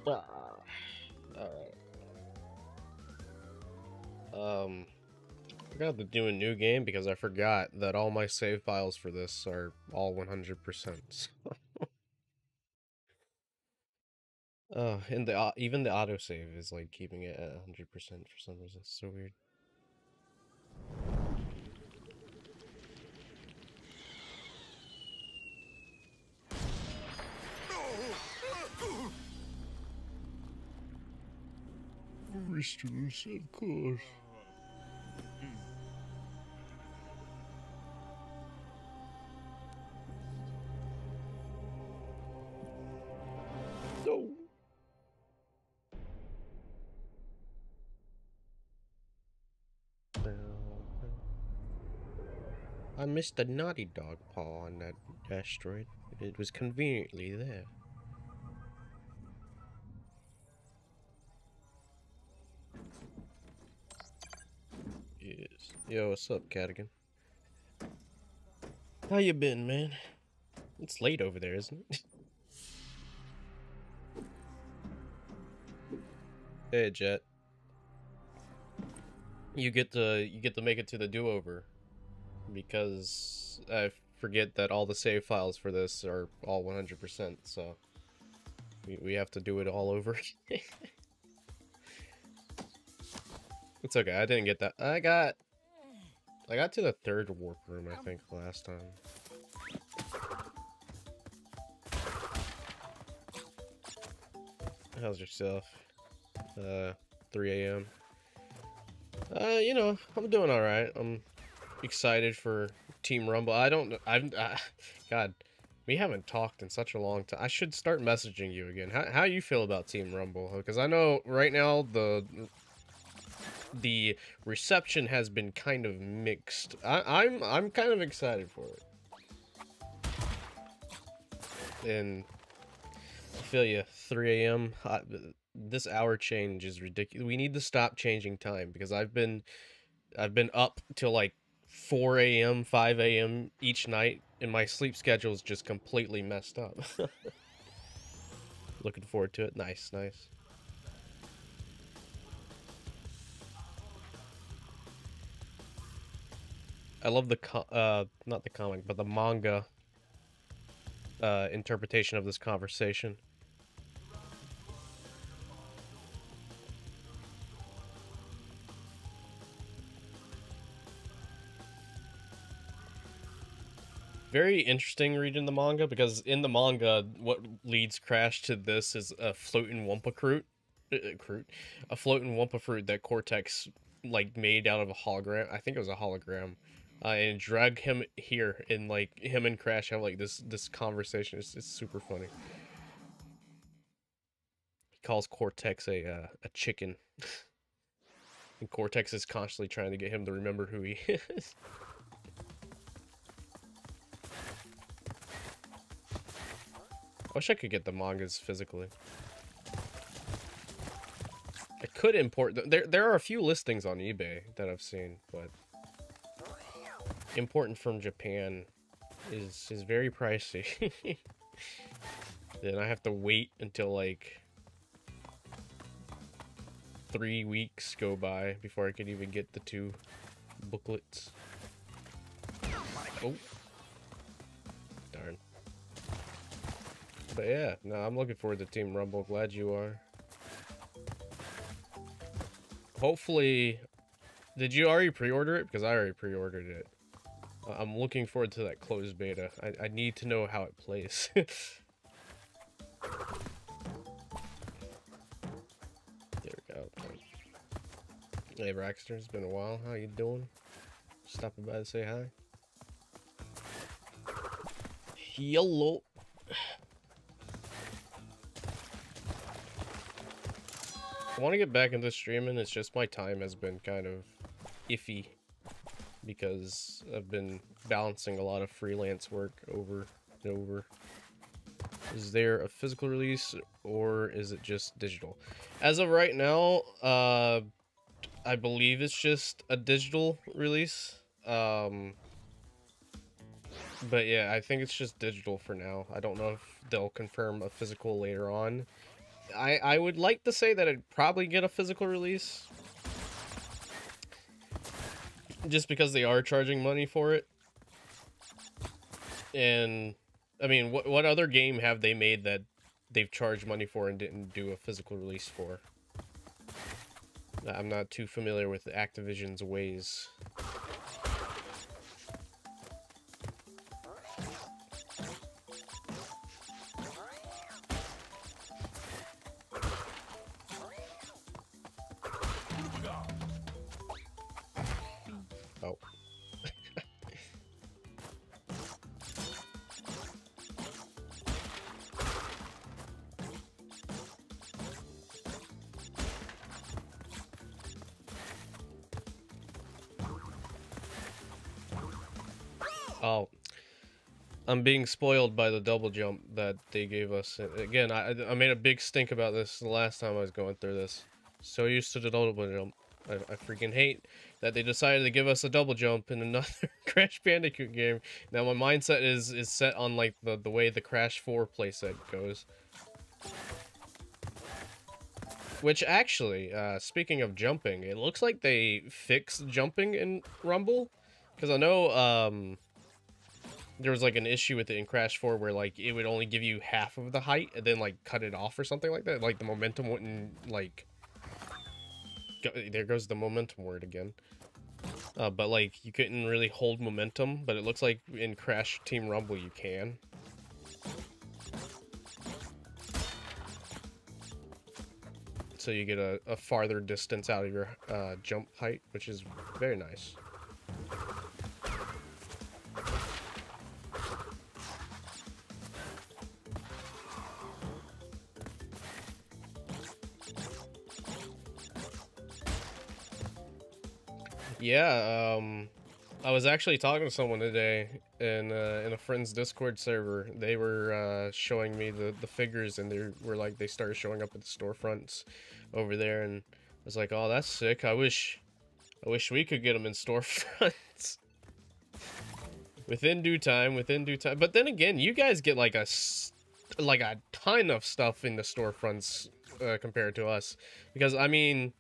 Alright. I got to do a new game because I forgot that all my save files for this are all 100%. And the even the autosave is like keeping it at 100% for some reason. It's so weird. Restores, of course. No. I missed the naughty dog paw on that asteroid. It was conveniently there. Yes. Yo, what's up, Cadigan? How you been, man? It's late over there, isn't it? Hey, Jet. You get to make it to the do-over because I forget that all the save files for this are all 100%, so we have to do it all over. It's okay. I didn't get that. I got to the third warp room, I think, last time. How's yourself? 3 a.m. You know, I'm doing all right. I'm excited for Team Rumble. God, we haven't talked in such a long time. I should start messaging you again. How you feel about Team Rumble? Because I know right now the reception has been kind of mixed. I'm kind of excited for it. And I feel you. 3 a.m. This hour change is ridiculous. We need to stop changing time because I've been up till like 4 a.m., 5 a.m. each night, and my sleep schedule is just completely messed up. Looking forward to it. Nice, nice. I love the not the comic, but the manga interpretation of this conversation. Very interesting reading the manga because in the manga, what leads Crash to this is a floating Wumpa a floating Wumpa fruit that Cortex like made out of a hologram. I think it was a hologram, and drag him here, and like him and Crash have like this conversation. It's super funny. He calls Cortex a chicken, and Cortex is constantly trying to get him to remember who he is. I wish I could get the mangas physically. I could import them. There are a few listings on eBay that I've seen, but importing from Japan is very pricey. Then I have to wait until like 3 weeks go by before I can even get the 2 booklets. Oh. Darn. But yeah, no, I'm looking forward to Team Rumble. Glad you are. Hopefully, did you already pre-order it? Because I already pre-ordered it. I'm looking forward to that closed beta. I need to know how it plays. There we go. Hey, Raxter, it's been a while. How you doing? Stopping by to say hi. Hello. I want to get back into streaming. It's just my time has been kind of iffy because I've been balancing a lot of freelance work over and over. Is there a physical release or is it just digital? As of right now, I believe it's just a digital release. But yeah, I think it's just digital for now. I don't know if they'll confirm a physical later on. I would like to say that it'd probably get a physical release, just because they are charging money for it. And I mean, what other game have they made that they've charged money for and didn't do a physical release for? I'm not too familiar with Activision's ways. Oh. Oh, I'm being spoiled by the double jump that they gave us. Again, I made a big stink about this the last time I was going through this. So used to the double jump. I freaking hate that they decided to give us a double jump in another Crash Bandicoot game. Now my mindset is set on like the way the Crash 4 playset goes. Which actually, speaking of jumping, it looks like they fixed jumping in Rumble. Because I know, there was like an issue with it in Crash 4 where like it would only give you half of the height and then like cut it off or something like that. Like the momentum wouldn't like there goes the momentum word again. But like you couldn't really hold momentum, but it looks like in Crash Team Rumble you can. So you get a farther distance out of your jump height, which is very nice. Yeah, I was actually talking to someone today in a friend's Discord server. They were showing me the figures, and they were like, they started showing up at the storefronts over there, and I was like, oh, that's sick. I wish we could get them in storefronts. Within due time, within due time. But then again, you guys get like a ton of stuff in the storefronts compared to us, because I mean,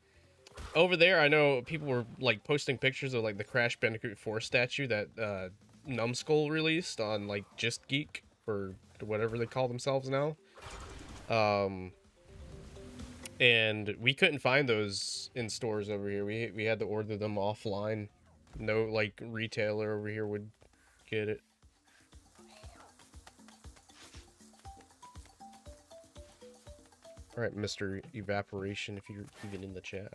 over there, I know people were like posting pictures of like the Crash Bandicoot 4 statue that Numbskull released on like Just Geek or whatever they call themselves now. And we couldn't find those in stores over here. We had to order them offline. No like retailer over here would get it. All right, Mr. Evaporation, if you're even in the chat.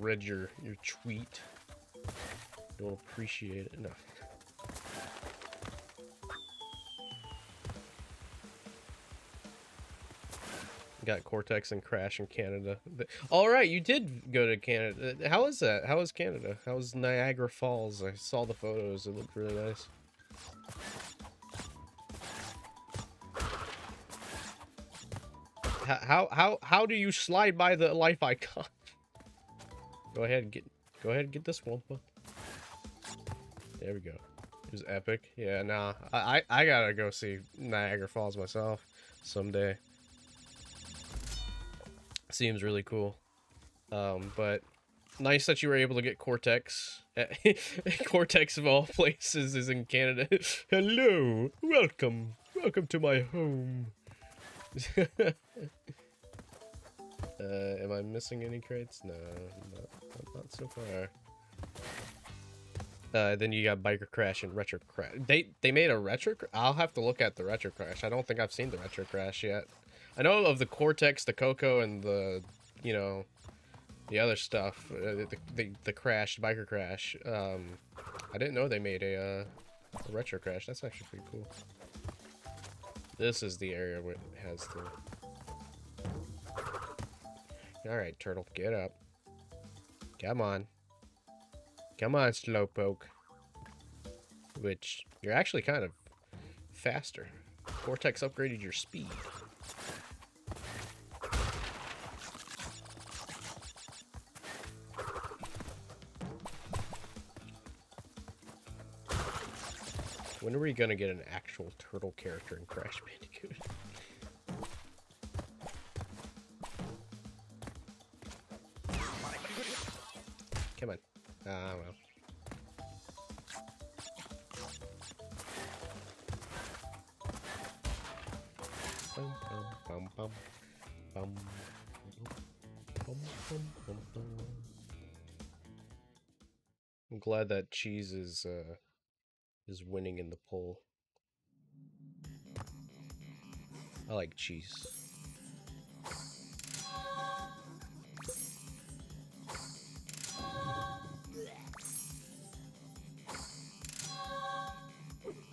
Read your tweet. Don't appreciate it. No. Got Cortex and Crash in Canada. All right, you did go to Canada. How is that? How is Canada? How is Niagara Falls? I saw the photos. It looked really nice. How do you slide by the life icon? Go ahead and get this one. There we go. It was epic. Yeah, nah. I gotta go see Niagara Falls myself someday. Seems really cool. But nice that you were able to get Cortex. Cortex of all places is in Canada. Hello, welcome to my home. Am I missing any crates? No, not so far. Then you got Biker Crash and Retro Crash. They made a Retro. I'll have to look at the Retro Crash. I don't think I've seen the Retro Crash yet. I know of the Cortex, the Coco, and the the other stuff. The Crash, Biker Crash. I didn't know they made a Retro Crash. That's actually pretty cool. This is the area where it has the... Alright, Turtle, get up. Come on. Come on, Slowpoke. Which, you're actually kind of faster. Cortex upgraded your speed. When are we gonna get an actual turtle character in Crash Bandicoot? Ah, well. Bum, bum, bum, bum, bum, bum, bum, bum. I'm glad that cheese is winning in the poll. I like cheese.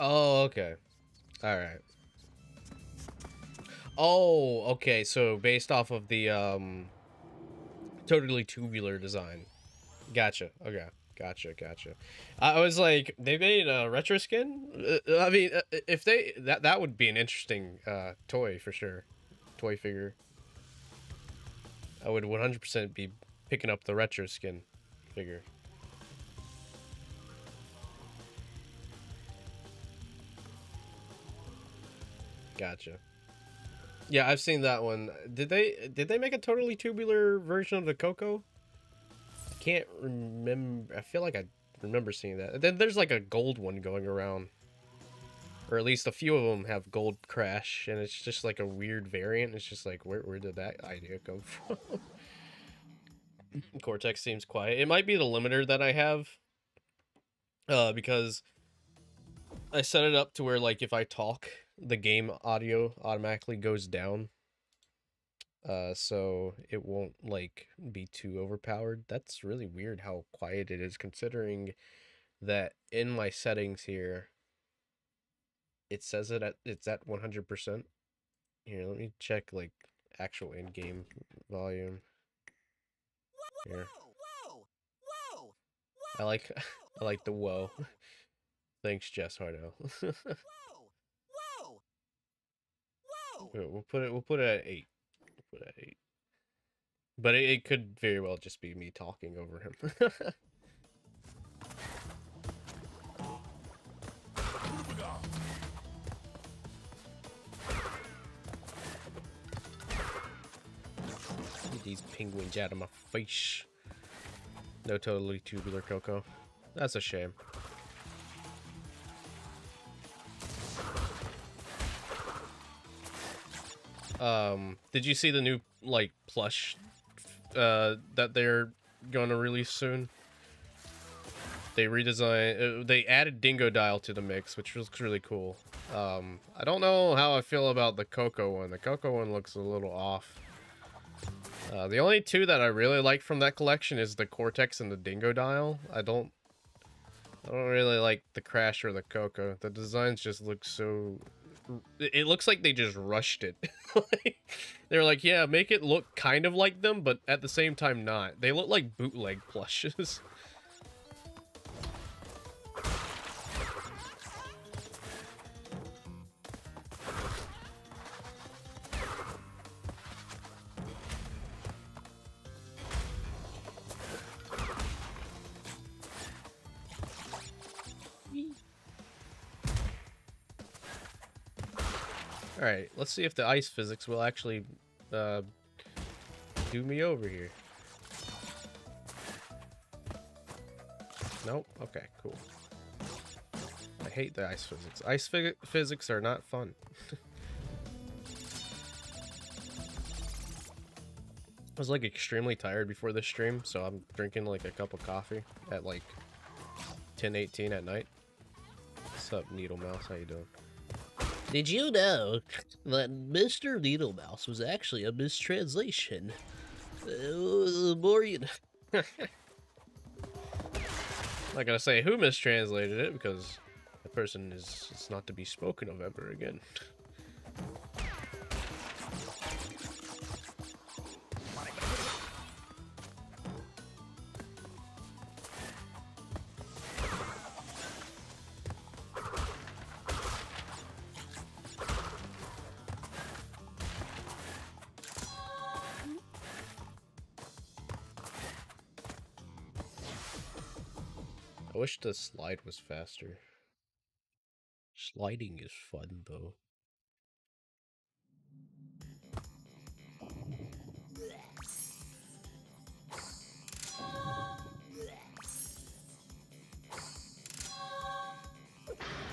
Oh, okay. All right. Oh, okay. So based off of the totally tubular design. Gotcha. Okay. Gotcha. I was like, they made a retro skin. I mean, if they that would be an interesting toy for sure. Toy figure. I would 100% be picking up the retro skin figure. Gotcha. Yeah, I've seen that one. Did they make a totally tubular version of the Coco? I can't remember. I feel like I remember seeing that. And then there's like a gold one going around. Or at least a few of them have gold crash, and it's just like a weird variant. It's just like, where did that idea come from? Cortex seems quiet. It might be the limiter that I have. Because I set it up to where, like, if I talk, the game audio automatically goes down. So it won't, like, be too overpowered. That's really weird how quiet it is, considering that in my settings here, it says it's at 100%. Here, let me check, like, actual in-game volume. Here. I like I like the whoa. Thanks, Jess Hardo. We'll put it at 8. We'll put it at 8. But it could very well just be me talking over him. Get these penguins out of my face. No totally tubular Coco. That's a shame. Did you see the new, like, plush that they're going to release soon? They redesigned, they added Dingodile to the mix, which looks really cool. I don't know how I feel about the Coco one. The Coco one looks a little off. The only two that I really like from that collection is the Cortex and the Dingodile. I don't really like the Crash or the Coco. The designs just look so... It looks like they just rushed it. They're like, yeah, make it look kind of like them, but at the same time not. They look like bootleg plushes. Alright, let's see if the ice physics will actually do me over here. Nope. Okay, cool. I hate the ice physics. Physics are not fun. I was like extremely tired before this stream, so I'm drinking like a cup of coffee at like 10:18 at night. What's up, Needle Mouse? How you doing? Did you know that Mr. Needle Mouse was actually a mistranslation? The more you know. I'm not gonna say who mistranslated it because the person is not to be spoken of ever again. I wish the slide was faster. Sliding is fun, though.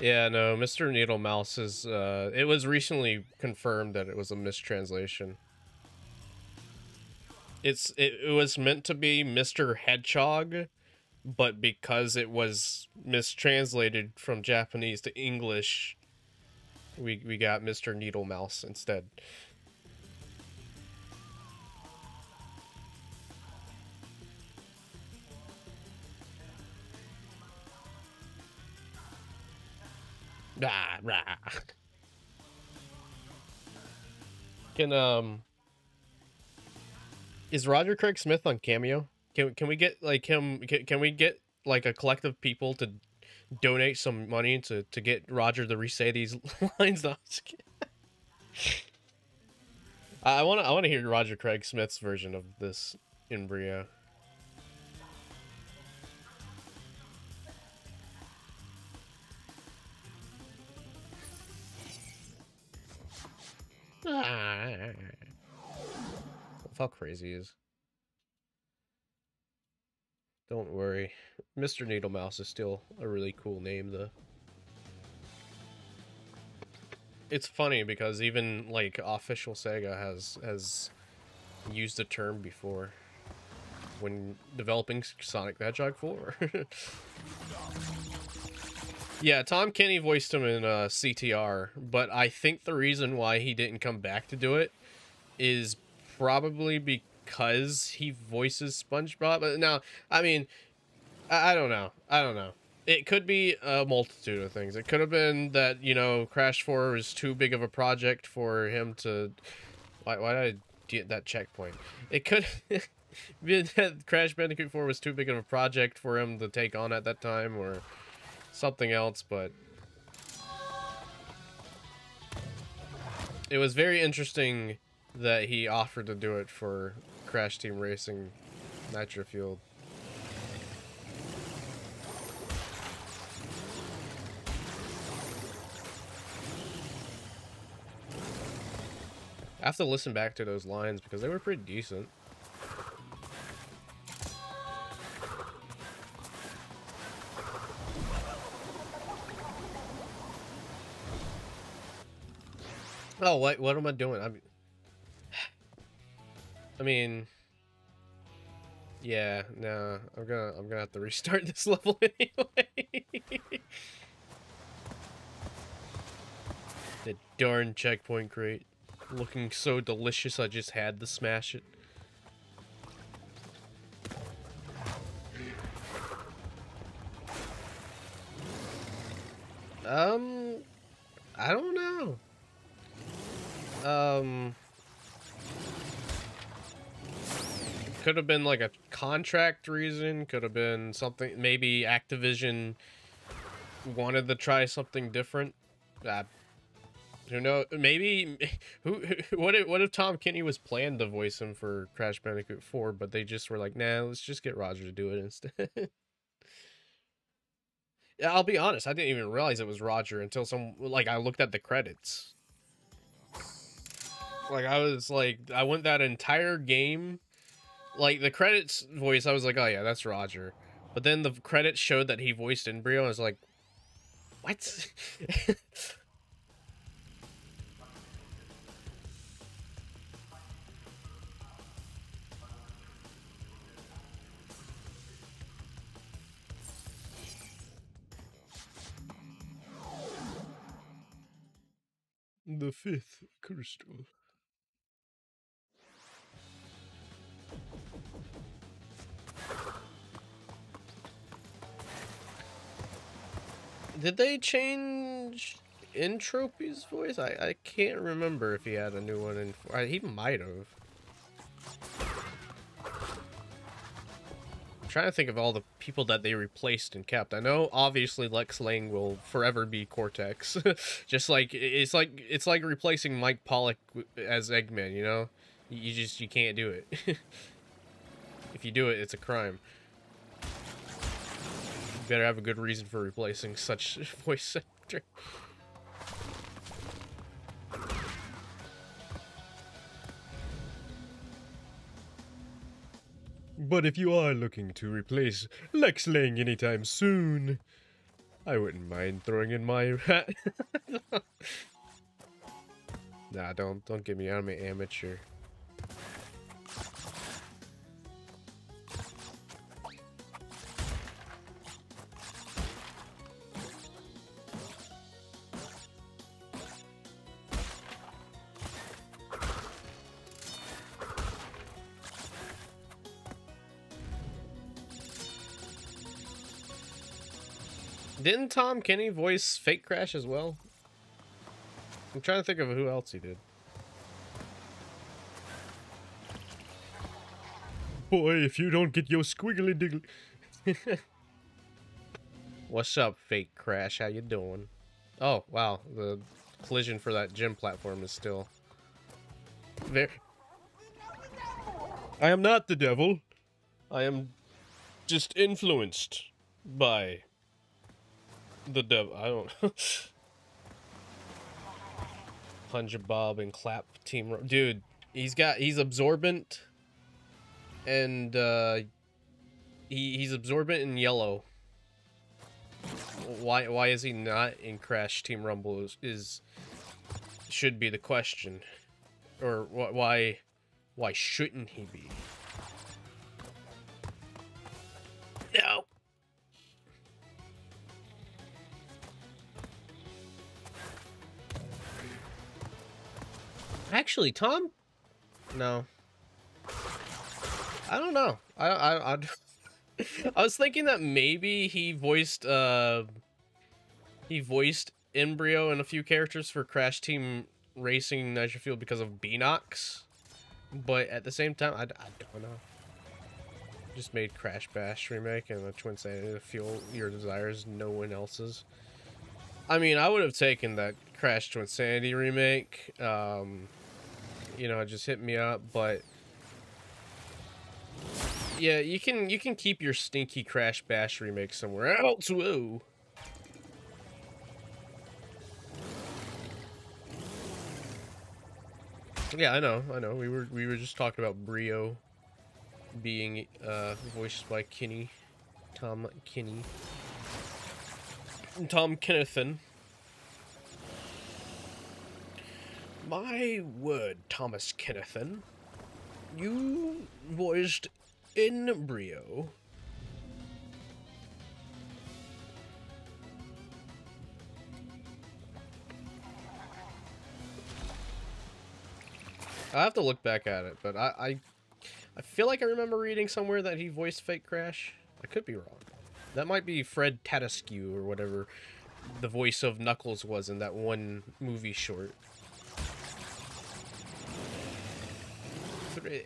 Yeah, no, Mr. Needle Mouse is, it was recently confirmed that it was a mistranslation. It was meant to be Mr. Hedgehog, but because it was mistranslated from Japanese to English, we got Mr. Needle Mouse instead. Rah, rah. Can is Roger Craig Smith on Cameo? Can we get like him? Can we get like a collective people to donate some money to get Roger to re-say these lines? No, I'm just kidding. I want to hear Roger Craig Smith's version of this in Brio. How crazy he is. Don't worry. Mr. Needle Mouse is still a really cool name, though. It's funny because even, like, official Sega has used the term before when developing Sonic the Hedgehog 4. Yeah, Tom Kenny voiced him in CTR, but I think the reason why he didn't come back to do it is probably because he voices SpongeBob. But now, I mean, I don't know. I don't know. It could be a multitude of things. It could have been that, you know, Crash 4 was too big of a project for him to... Why did I get that checkpoint? It could be that Crash Bandicoot 4 was too big of a project for him to take on at that time, or something else, but... It was very interesting that he offered to do it for Crash Team Racing Nitro Fueled. I have to listen back to those lines because they were pretty decent. Oh, what am I doing? I mean, yeah, no, I'm gonna have to restart this level anyway. The darn checkpoint crate. Looking so delicious, I just had to smash it. I don't know. Could have been like a contract reason, could have been something, maybe Activision wanted to try something different. Who knows? Maybe what if Tom Kenny was planned to voice him for Crash Bandicoot 4, but they just were like, nah, let's just get Roger to do it instead. Yeah, I'll be honest, I didn't even realize it was Roger until I looked at the credits. Like, I went that entire game, like, the credits voice, I was like, oh yeah, that's Roger. But then the credits showed that he voiced Embryo, and I was like, what? The fifth crystal. Did they change Entropy's voice? I can't remember if he had a new one in... He might have. I'm trying to think of all the people that they replaced and kept. I know, obviously, Lex Lang will forever be Cortex. Just like... It's like replacing Mike Pollock as Eggman, you know? You can't do it. If you do it, it's a crime. Better have a good reason for replacing such voice actor. But if you are looking to replace Lex Lang anytime soon, I wouldn't mind throwing in my hat. Nah, don't get me. I'm an amateur. Didn't Tom Kenny voice Fake Crash as well? I'm trying to think of who else he did. Boy, if you don't get your squiggly diggly. What's up, Fake Crash? How you doing? Oh, wow. The collision for that gym platform is still there. I am not the devil. I am just influenced by the devil. I don't. Punja Bob and Clap Team. Dude, he's absorbent, and he's absorbent in yellow. Why is he not in Crash Team Rumble? Should be the question, or why shouldn't he be? No. Actually, Tom? No. I don't know. I was thinking that maybe he voiced Embryo and a few characters for Crash Team Racing Nitro Fuel because of Beanox. But at the same time, I don't know. Just made Crash Bash remake and the Twinsanity to fuel your desires, no one else's. I mean, I would have taken that Crash Twinsanity remake. You know, just hit me up, but yeah, you can keep your stinky Crash Bash remake somewhere else. Whoa. Yeah, I know. We were just talking about Brio being voiced by Tom Kennethan. My word, Thomas Kennethan. You voiced Embryo. I have to look back at it, but I feel like I remember reading somewhere that he voiced Fake Crash. I could be wrong. That might be Fred Tatasciu or whatever the voice of Knuckles was in that one movie short.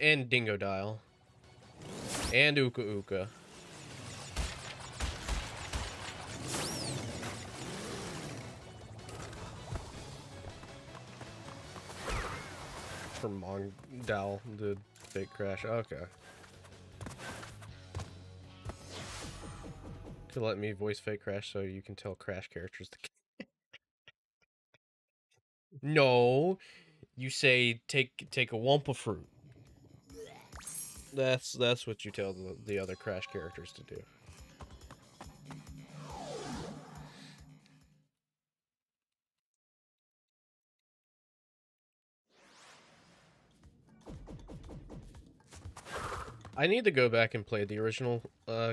And Dingodile. And Uka Uka. From Mongdal did Fake Crash. Okay. To let me voice Fake Crash so you can tell Crash characters to No. You say take a Wumpa fruit. That's what you tell the other Crash characters to do. I need to go back and play the original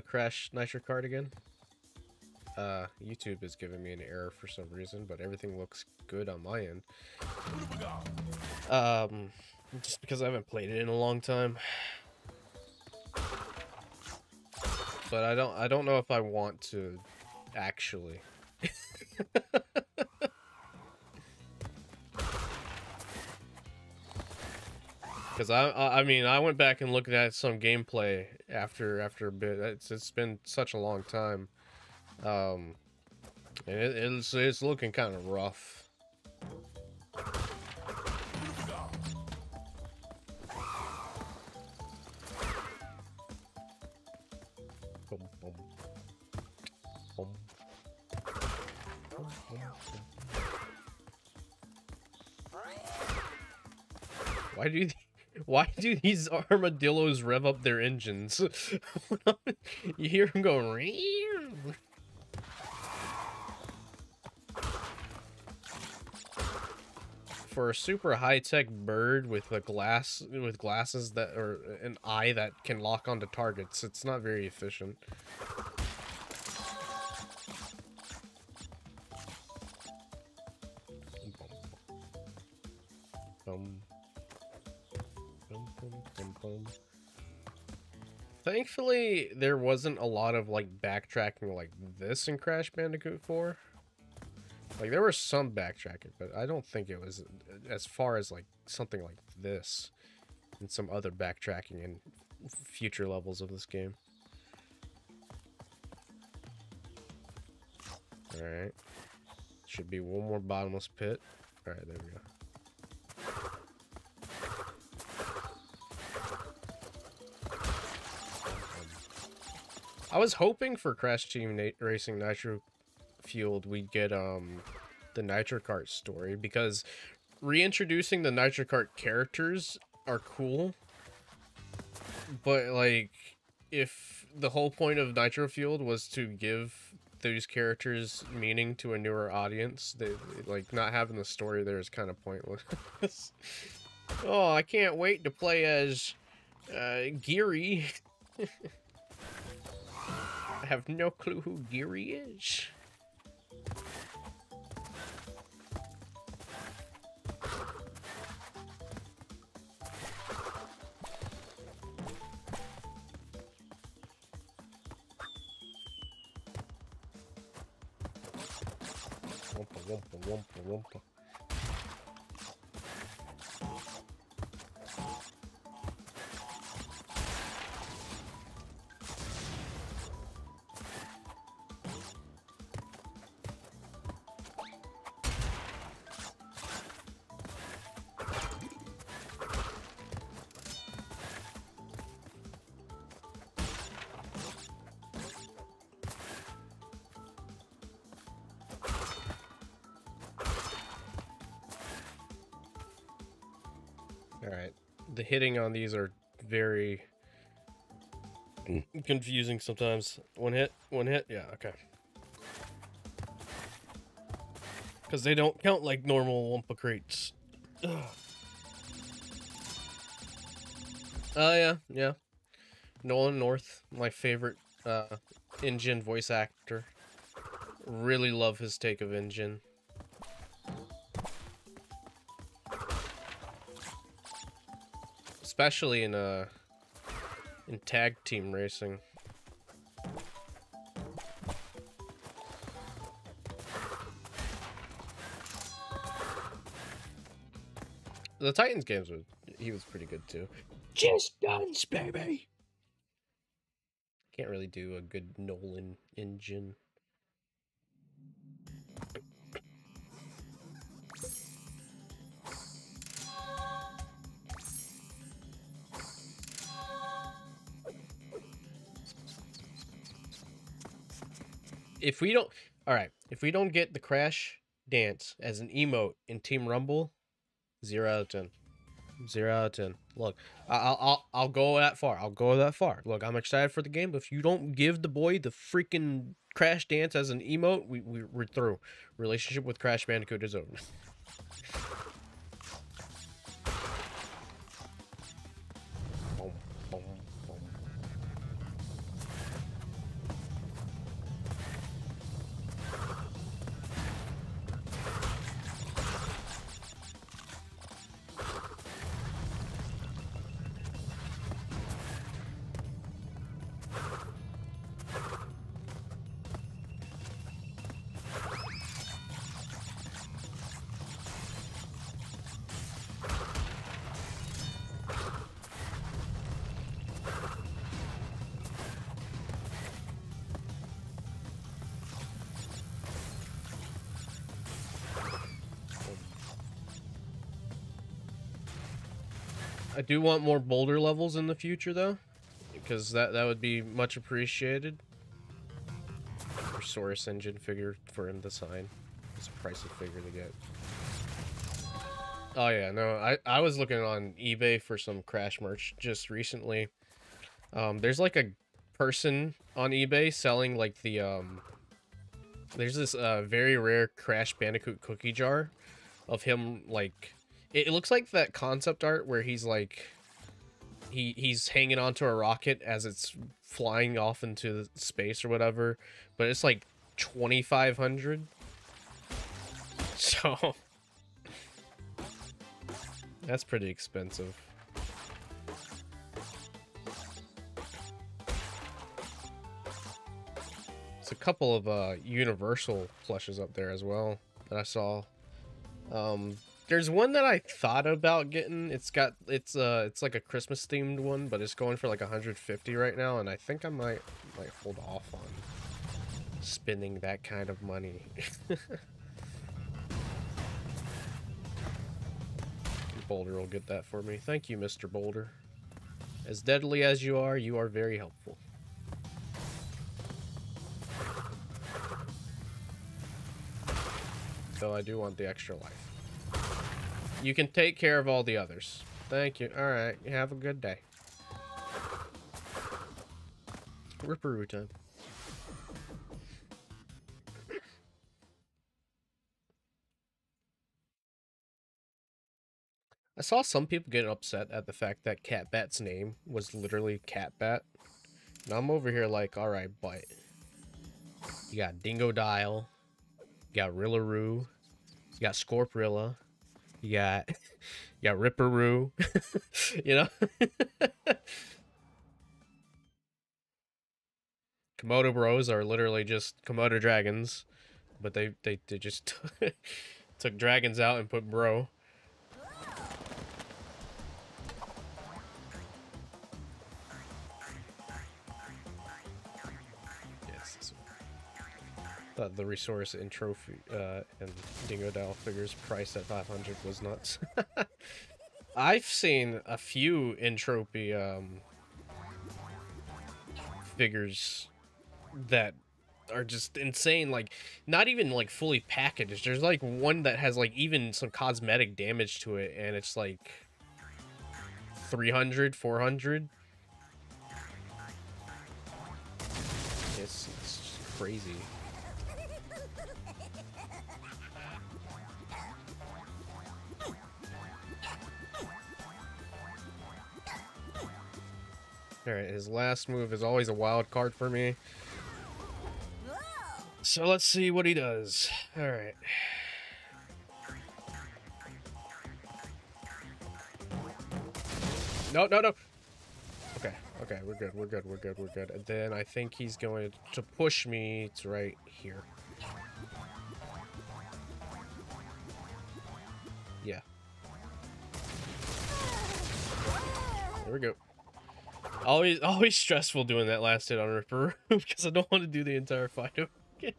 Crash Nitro Kart again. YouTube is giving me an error for some reason, but everything looks good on my end. Just because I haven't played it in a long time. But I don't know if I want to actually. Because I mean, I went back and looked at some gameplay after a bit. It's been such a long time, and it's looking kind of rough. Why do these armadillos rev up their engines? You hear them going. for a super high-tech bird with a glasses that, or an eye that can lock onto targets, it's not very efficient. Thankfully, there wasn't a lot of like backtracking like this in Crash Bandicoot 4. Like, there was some backtracking, but I don't think it was as far as like something like this and some other backtracking in future levels of this game. Alright. Should be one more bottomless pit. Alright, there we go. I was hoping for Crash Team Racing Nitro Fueled we'd get the Nitro Kart story, because reintroducing the Nitro Kart characters are cool, but like if the whole point of Nitro Fueled was to give those characters meaning to a newer audience, they like not having the story there is kind of pointless. Oh, I can't wait to play as Geary. I have no clue who Geary is. Wumpa, wumpa, wumpa, wumpa. Alright, the hitting on these are very confusing sometimes. One hit, yeah, okay. Because they don't count like normal Wumpa crates. Oh, yeah. Nolan North, my favorite N. Gin voice actor. Really love his take of N. Gin. Especially in tag team racing. The Titans games he was pretty good too. Just dance, baby. Can't really do a good Nolan engine. If we don't get the Crash dance as an emote in Team Rumble, 0 out of 10. 0 out of 10. Look, I'll go that far. I'll go that far. Look, I'm excited for the game, but if you don't give the boy the freaking Crash dance as an emote, we're through. Relationship with Crash Bandicoot is over. I do want more boulder levels in the future, though, because that would be much appreciated. For Source Engine figure for him to sign. It's a pricey figure to get. Oh yeah, no, I was looking on eBay for some Crash merch just recently. There's like a person on eBay selling like the there's this very rare Crash Bandicoot cookie jar of him like It looks like that concept art where he's like, he's hanging onto a rocket as it's flying off into space or whatever, but it's like 2,500. So that's pretty expensive. It's a couple of Universal plushes up there as well that I saw. There's one that I thought about getting. It's like a Christmas themed one, but it's going for like 150 right now, and I think I might hold off on spending that kind of money. Boulder will get that for me. Thank you, Mr. Boulder. As deadly as you are very helpful. Though I do want the extra life. You can take care of all the others. Thank you. Alright, have a good day. Ripperoo time. I saw some people getting upset at the fact that Catbat's name was literally Catbat. And I'm over here like, alright, but you got Dingodile, you got Rillaroo, you got Scorprilla, you got Ripperoo, you know? Komodo Bros are literally just Komodo dragons, but they just took dragons out and put bro. The resource and trophy and Dingodile figures priced at 500 was nuts. I've seen a few Entropy figures that are just insane, like not even like fully packaged. There's like one that has like even some cosmetic damage to it, and it's like 300, 400. It's just crazy. Alright, his last move is always a wild card for me. So let's see what he does. Alright. No, no, no! Okay, okay, we're good, we're good, we're good, we're good. And then I think he's going to push me to right here. Yeah. There we go. Always stressful doing that last hit on Ripper because I don't want to do the entire fight again.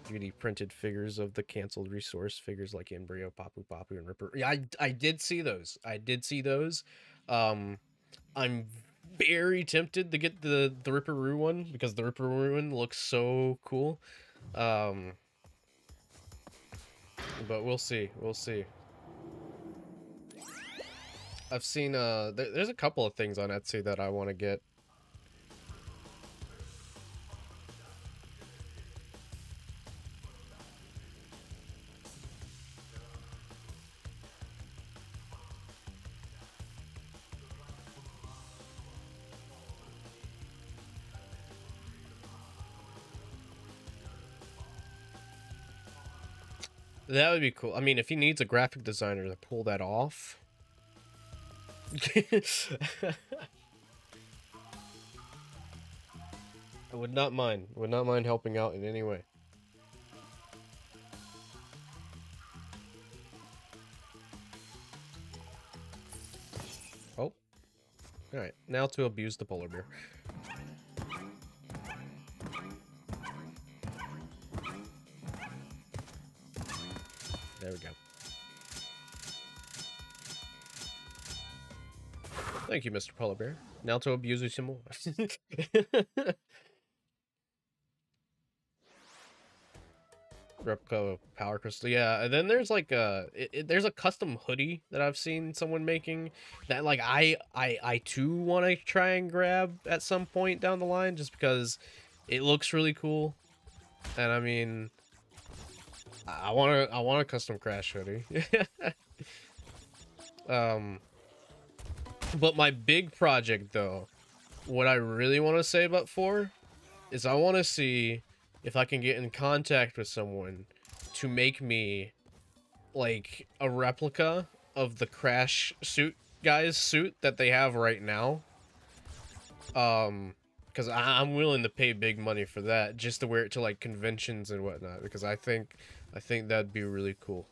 3D printed figures of the canceled resource figures like Embryo, Papu Papu, and Ripper. Yeah, I did see those. I did see those. I'm very tempted to get the Ripperoo one because the Ripperoo one looks so cool. But we'll see. We'll see. I've seen, there's a couple of things on Etsy that I want to get. That would be cool. I mean, if he needs a graphic designer to pull that off. I would not mind. Would not mind helping out in any way. Oh. Alright, now to abuse the polar bear. There we go. Thank you, Mr. Polar Bear. Now to abuse you some more. Replica Power Crystal. Yeah, and then there's like there's a custom hoodie that I've seen someone making that like I too want to try and grab at some point down the line just because it looks really cool. And I mean, I want a custom Crash hoodie. But my big project though, what I really want to save up for is I want to see if I can get in contact with someone to make me like a replica of the Crash suit guy's suit that they have right now. Because I'm willing to pay big money for that just to wear it to like conventions and whatnot, because I think that'd be really cool.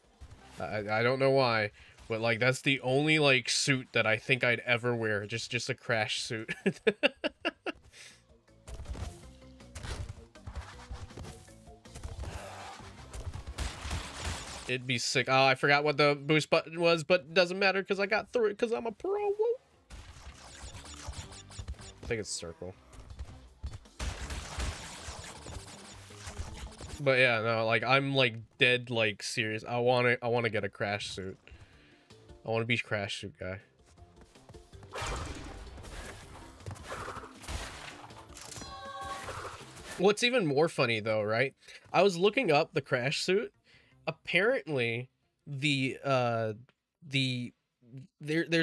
I don't know why, but like that's the only like suit that I think I'd ever wear, just a Crash suit. It'd be sick. Oh, I forgot what the boost button was, but it doesn't matter because I got through it because I'm a pro. Woo. I think it's circle. But yeah, no, like I'm like dead like serious. I want to get a Crash suit. I want to be Crash suit guy. What's even more funny though, right? I was looking up the Crash suit. Apparently, there's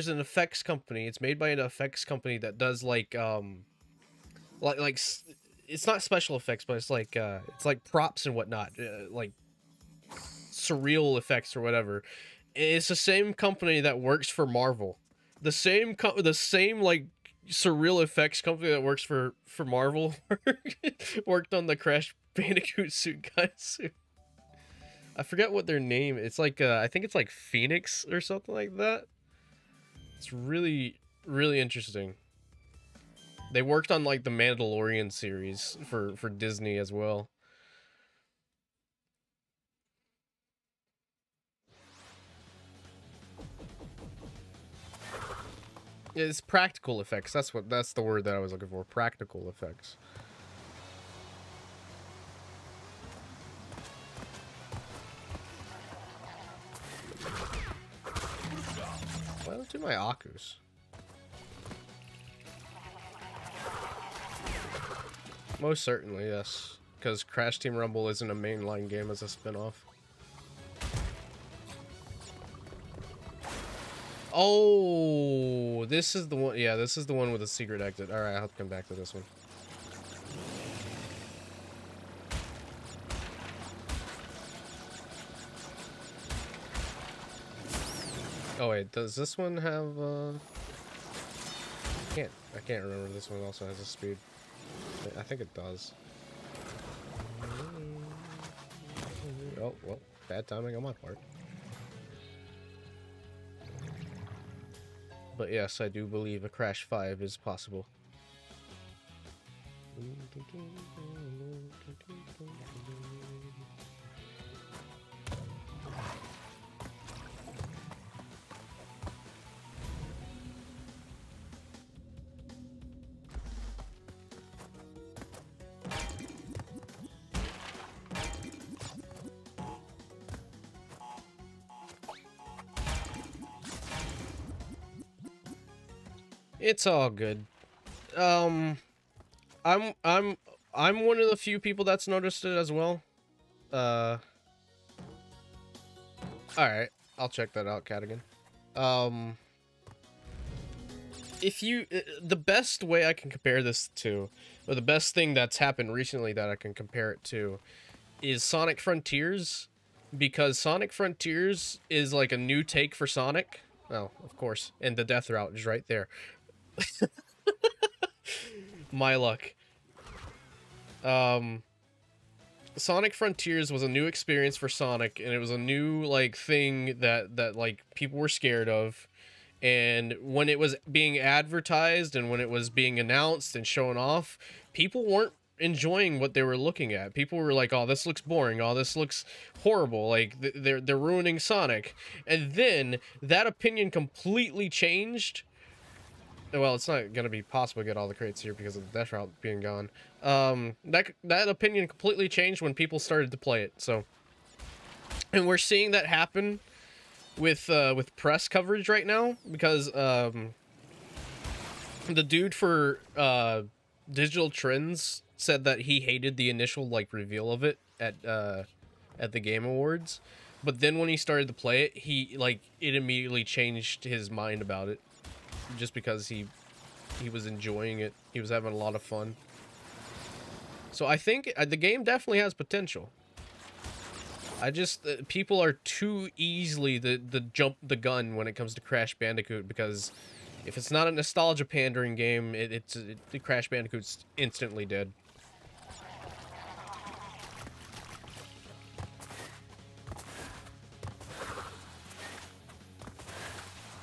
an effects company. It's made by an effects company that does like it's not special effects, but it's like props and whatnot, like surreal effects or whatever. It's the same company that works for Marvel. The same like surreal effects company that works for Marvel worked on the Crash Bandicoot suit guys. I forget what their name. It's like I think it's like Phoenix or something like that. It's really interesting. They worked on like the Mandalorian series for Disney as well. It's practical effects. That's the word that I was looking for. Practical effects. Why don't I do my Akus? Most certainly, yes. Because Crash Team Rumble isn't a mainline game as a spin-off. Oh, this is the one. Yeah, this is the one with the secret exit. Alright, I'll have to come back to this one. Oh wait, does this one have I can't remember if this one also has a speed. I think it does. Oh, well, bad timing on my part. But yes, I do believe a Crash 5 is possible. It's all good. I'm one of the few people that's noticed it as well. Alright, I'll check that out, Cadigan. If you, the best way I can compare this to, or the best thing that's happened recently that I can compare it to, is Sonic Frontiers, because Sonic Frontiers is like a new take for Sonic. Well, of course, and the death route is right there. My luck. Sonic Frontiers was a new experience for Sonic, and it was a new like thing that like people were scared of. And when it was being advertised and when it was being announced and shown off, people weren't enjoying what they were looking at. People were like, "Oh, this looks boring. Oh, this looks horrible. Like they're ruining Sonic." And then that opinion completely changed. Well, it's not gonna be possible to get all the crates here because of the death route being gone. That opinion completely changed when people started to play it. So, and we're seeing that happen with press coverage right now, because the dude for Digital Trends said that he hated the initial like reveal of it at at the Game Awards. But then when he started to play it, it immediately changed his mind about it, just because he was enjoying it. He was having a lot of fun. So I think the game definitely has potential. I just people are too easily the jump the gun when it comes to Crash Bandicoot, because if it's not a nostalgia pandering game, the Crash Bandicoot's instantly dead.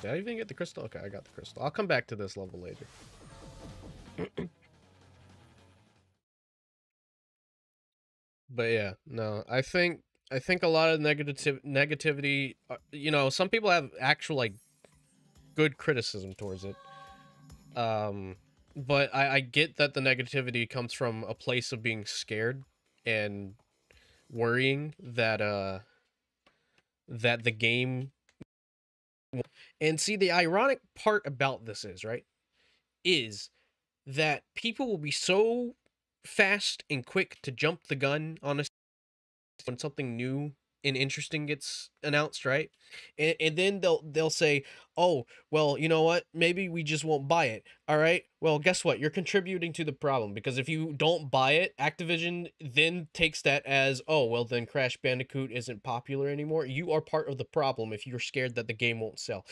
Did I even get the crystal? Okay, I got the crystal. I'll come back to this level later. But yeah, no, I think a lot of negativity, you know, some people have actual, like, good criticism towards it. But I get that the negativity comes from a place of being scared and worrying that that the game. And see, the ironic part about this is that people will be so fast and quick to jump the gun on when something new and interesting gets announced, right? And then they'll say, "Oh, well, you know what? Maybe we just won't buy it." All right? Well, guess what? You're contributing to the problem, because if you don't buy it, Activision then takes that as, "Oh, well, then Crash Bandicoot isn't popular anymore." You are part of the problem if you're scared that the game won't sell.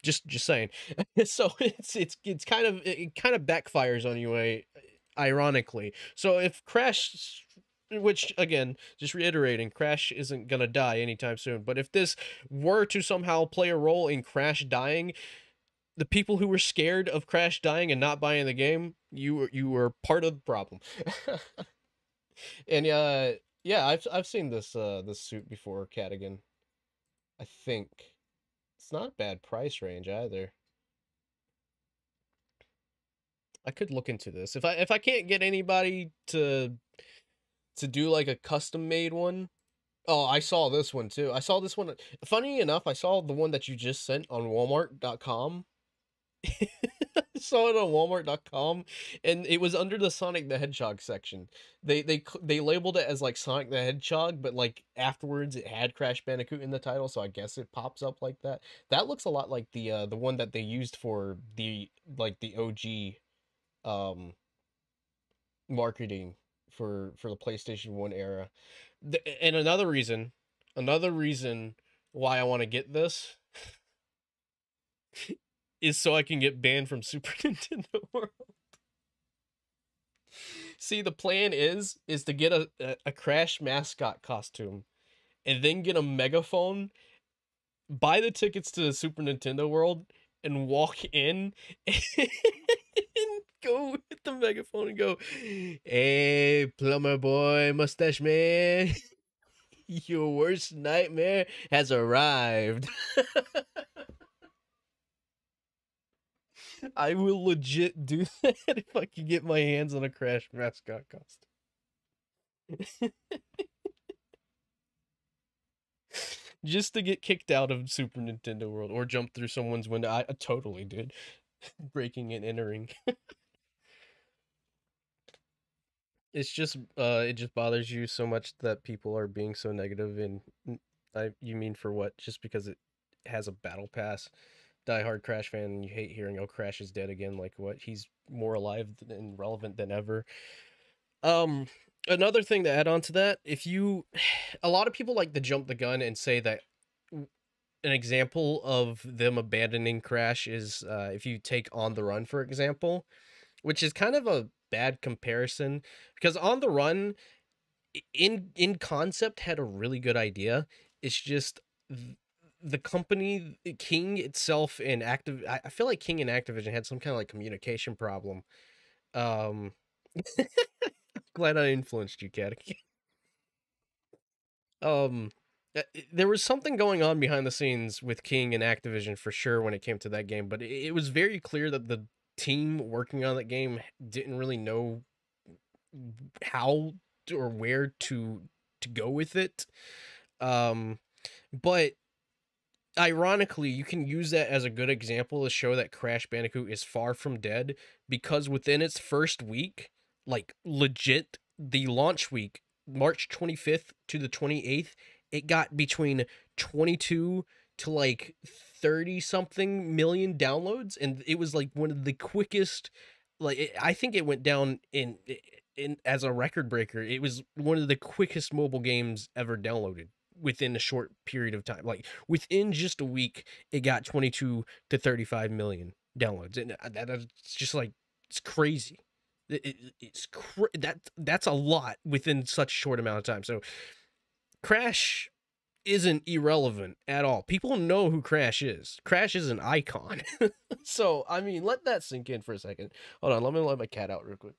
Just saying. So it kind of backfires on you, ironically. So if Crash, which again, just reiterating, Crash isn't gonna die anytime soon, but if this were to somehow play a role in Crash dying, the people who were scared of Crash dying and not buying the game, you were part of the problem. And yeah, I've seen this suit before, Cadigan. I think it's not a bad price range either. I could look into this. If I can't get anybody to do like a custom made one. Oh, I saw this one too. I saw this one. Funny enough, I saw the one that you just sent on Walmart.com. I saw it on Walmart.com, and it was under the Sonic the Hedgehog section. They labeled it as like Sonic the Hedgehog, but like afterwards it had Crash Bandicoot in the title, so I guess it pops up like that. That looks a lot like the one that they used for the OG marketing for the PlayStation 1 era. And another reason why I want to get this is so I can get banned from Super Nintendo World. See, the plan is to get a Crash mascot costume, and then get a megaphone, buy the tickets to the Super Nintendo World, and walk in and go with the megaphone and go, "Hey, plumber boy, mustache man, your worst nightmare has arrived." I will legit do that if I can get my hands on a Crash mascot costume. Just to get kicked out of Super Nintendo World or jump through someone's window. I totally did. Breaking and entering. It's just it just bothers you so much that people are being so negative, and you mean for what? Just because it has a battle pass? Diehard Crash fan, and you hate hearing, "Oh, Crash is dead again." Like, what? He's more alive and relevant than ever. Another thing to add on to that, a lot of people like to jump the gun and say that an example of them abandoning Crash is if you take On the Run, for example, which is kind of a bad comparison, because On the Run in concept had a really good idea. It's just the company, King itself, and I feel like King and Activision had some kind of like communication problem. Glad I influenced you, Cat. There was something going on behind the scenes with King and Activision for sure when it came to that game, but it was very clear that the team working on that game didn't really know how or where to go with it. But ironically, you can use that as a good example to show that Crash Bandicoot is far from dead, because within its first week, like legit, the launch week, March 25th to the 28th, it got between 22 to like 30 something million downloads, and it was like one of the quickest. Like I think it went down in as a record breaker. It was one of the quickest mobile games ever downloaded within a short period of time. Like within just a week, it got 22 to 35 million downloads, and that's just like it's crazy. That's a lot within such a short amount of time. So Crash isn't irrelevant at all. People know who Crash is. Crash is an icon. So I mean, let that sink in for a second. Hold on, let me let my cat out real quick.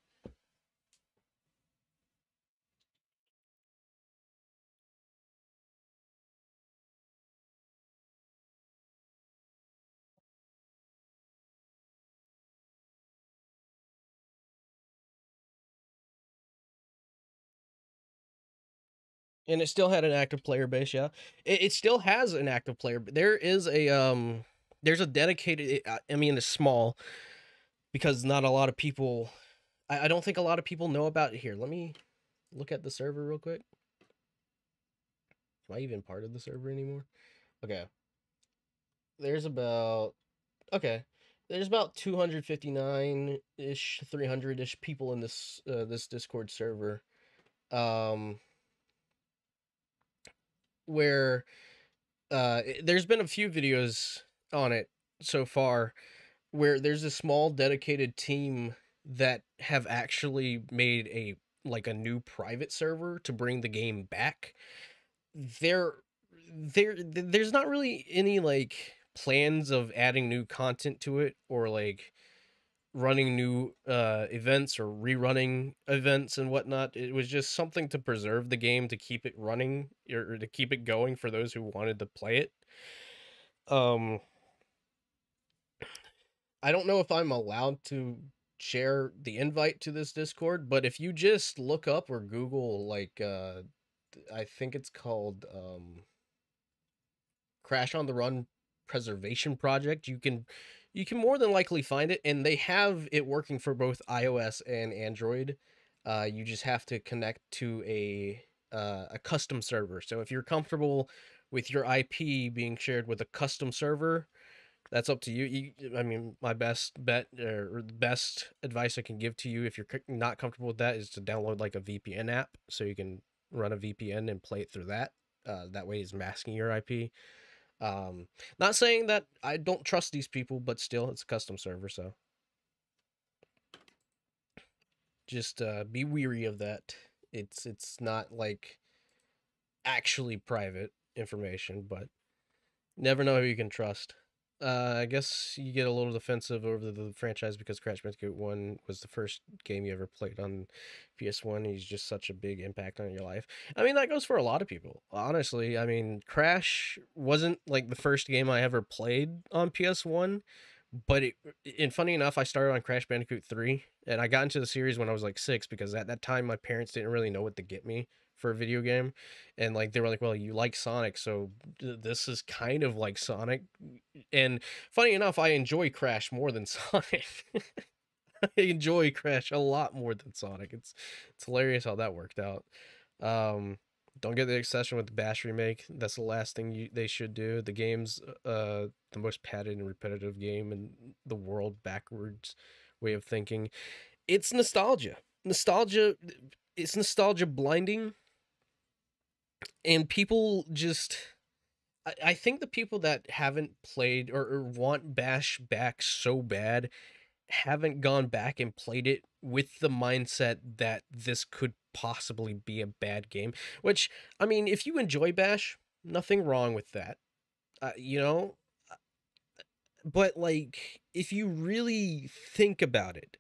And it still had an active player base, yeah. It still has an active player. There is there's a dedicated. I mean, it's small because not a lot of people. I don't think a lot of people know about it here. Let me look at the server real quick. Am I even part of the server anymore? Okay. There's about okay. There's about 259-ish, 300-ish people in this this Discord server. Where there's been a few videos on it so far where there's a small dedicated team that have actually made a like a new private server to bring the game back. There's not really any like plans of adding new content to it or like running new events or rerunning events and whatnot. It was just something to preserve the game, to keep it running or to keep it going for those who wanted to play it. I don't know if I'm allowed to share the invite to this Discord, but if you just look up or Google like I think it's called Crash on the Run Preservation Project, you can more than likely find it, and they have it working for both iOS and Android. You just have to connect to a custom server. So if you're comfortable with your IP being shared with a custom server, that's up to you. I mean, my best bet or the best advice I can give to you if you're not comfortable with that is to download like a VPN app so you can run a VPN and play it through that. That way, it's masking your IP. Not saying that I don't trust these people, but still, it's a custom server, so just be weary of that. It's not like actually private information, but never know who you can trust. I guess you get a little defensive over the franchise because Crash Bandicoot 1 was the first game you ever played on PS1. He's just such a big impact on your life. I mean, that goes for a lot of people. Honestly, I mean, Crash wasn't like the first game I ever played on PS1, but and funny enough, I started on Crash Bandicoot 3, and I got into the series when I was like 6 because at that time my parents didn't really know what to get me for a video game, and like they were like, well, you like Sonic, so this is kind of like Sonic. And funny enough, I enjoy Crash more than Sonic. I enjoy Crash a lot more than Sonic. It's hilarious how that worked out. Don't get the obsession with the Bash remake. That's the last thing they should do. The game's the most padded and repetitive game in the world, backwards way of thinking. It's nostalgia. It's nostalgia blinding. And people just I think the people that haven't played or want Bash back so bad haven't gone back and played it with the mindset that this could possibly be a bad game. Which, I mean, if you enjoy Bash, nothing wrong with that. You know? But, like, if you really think about it,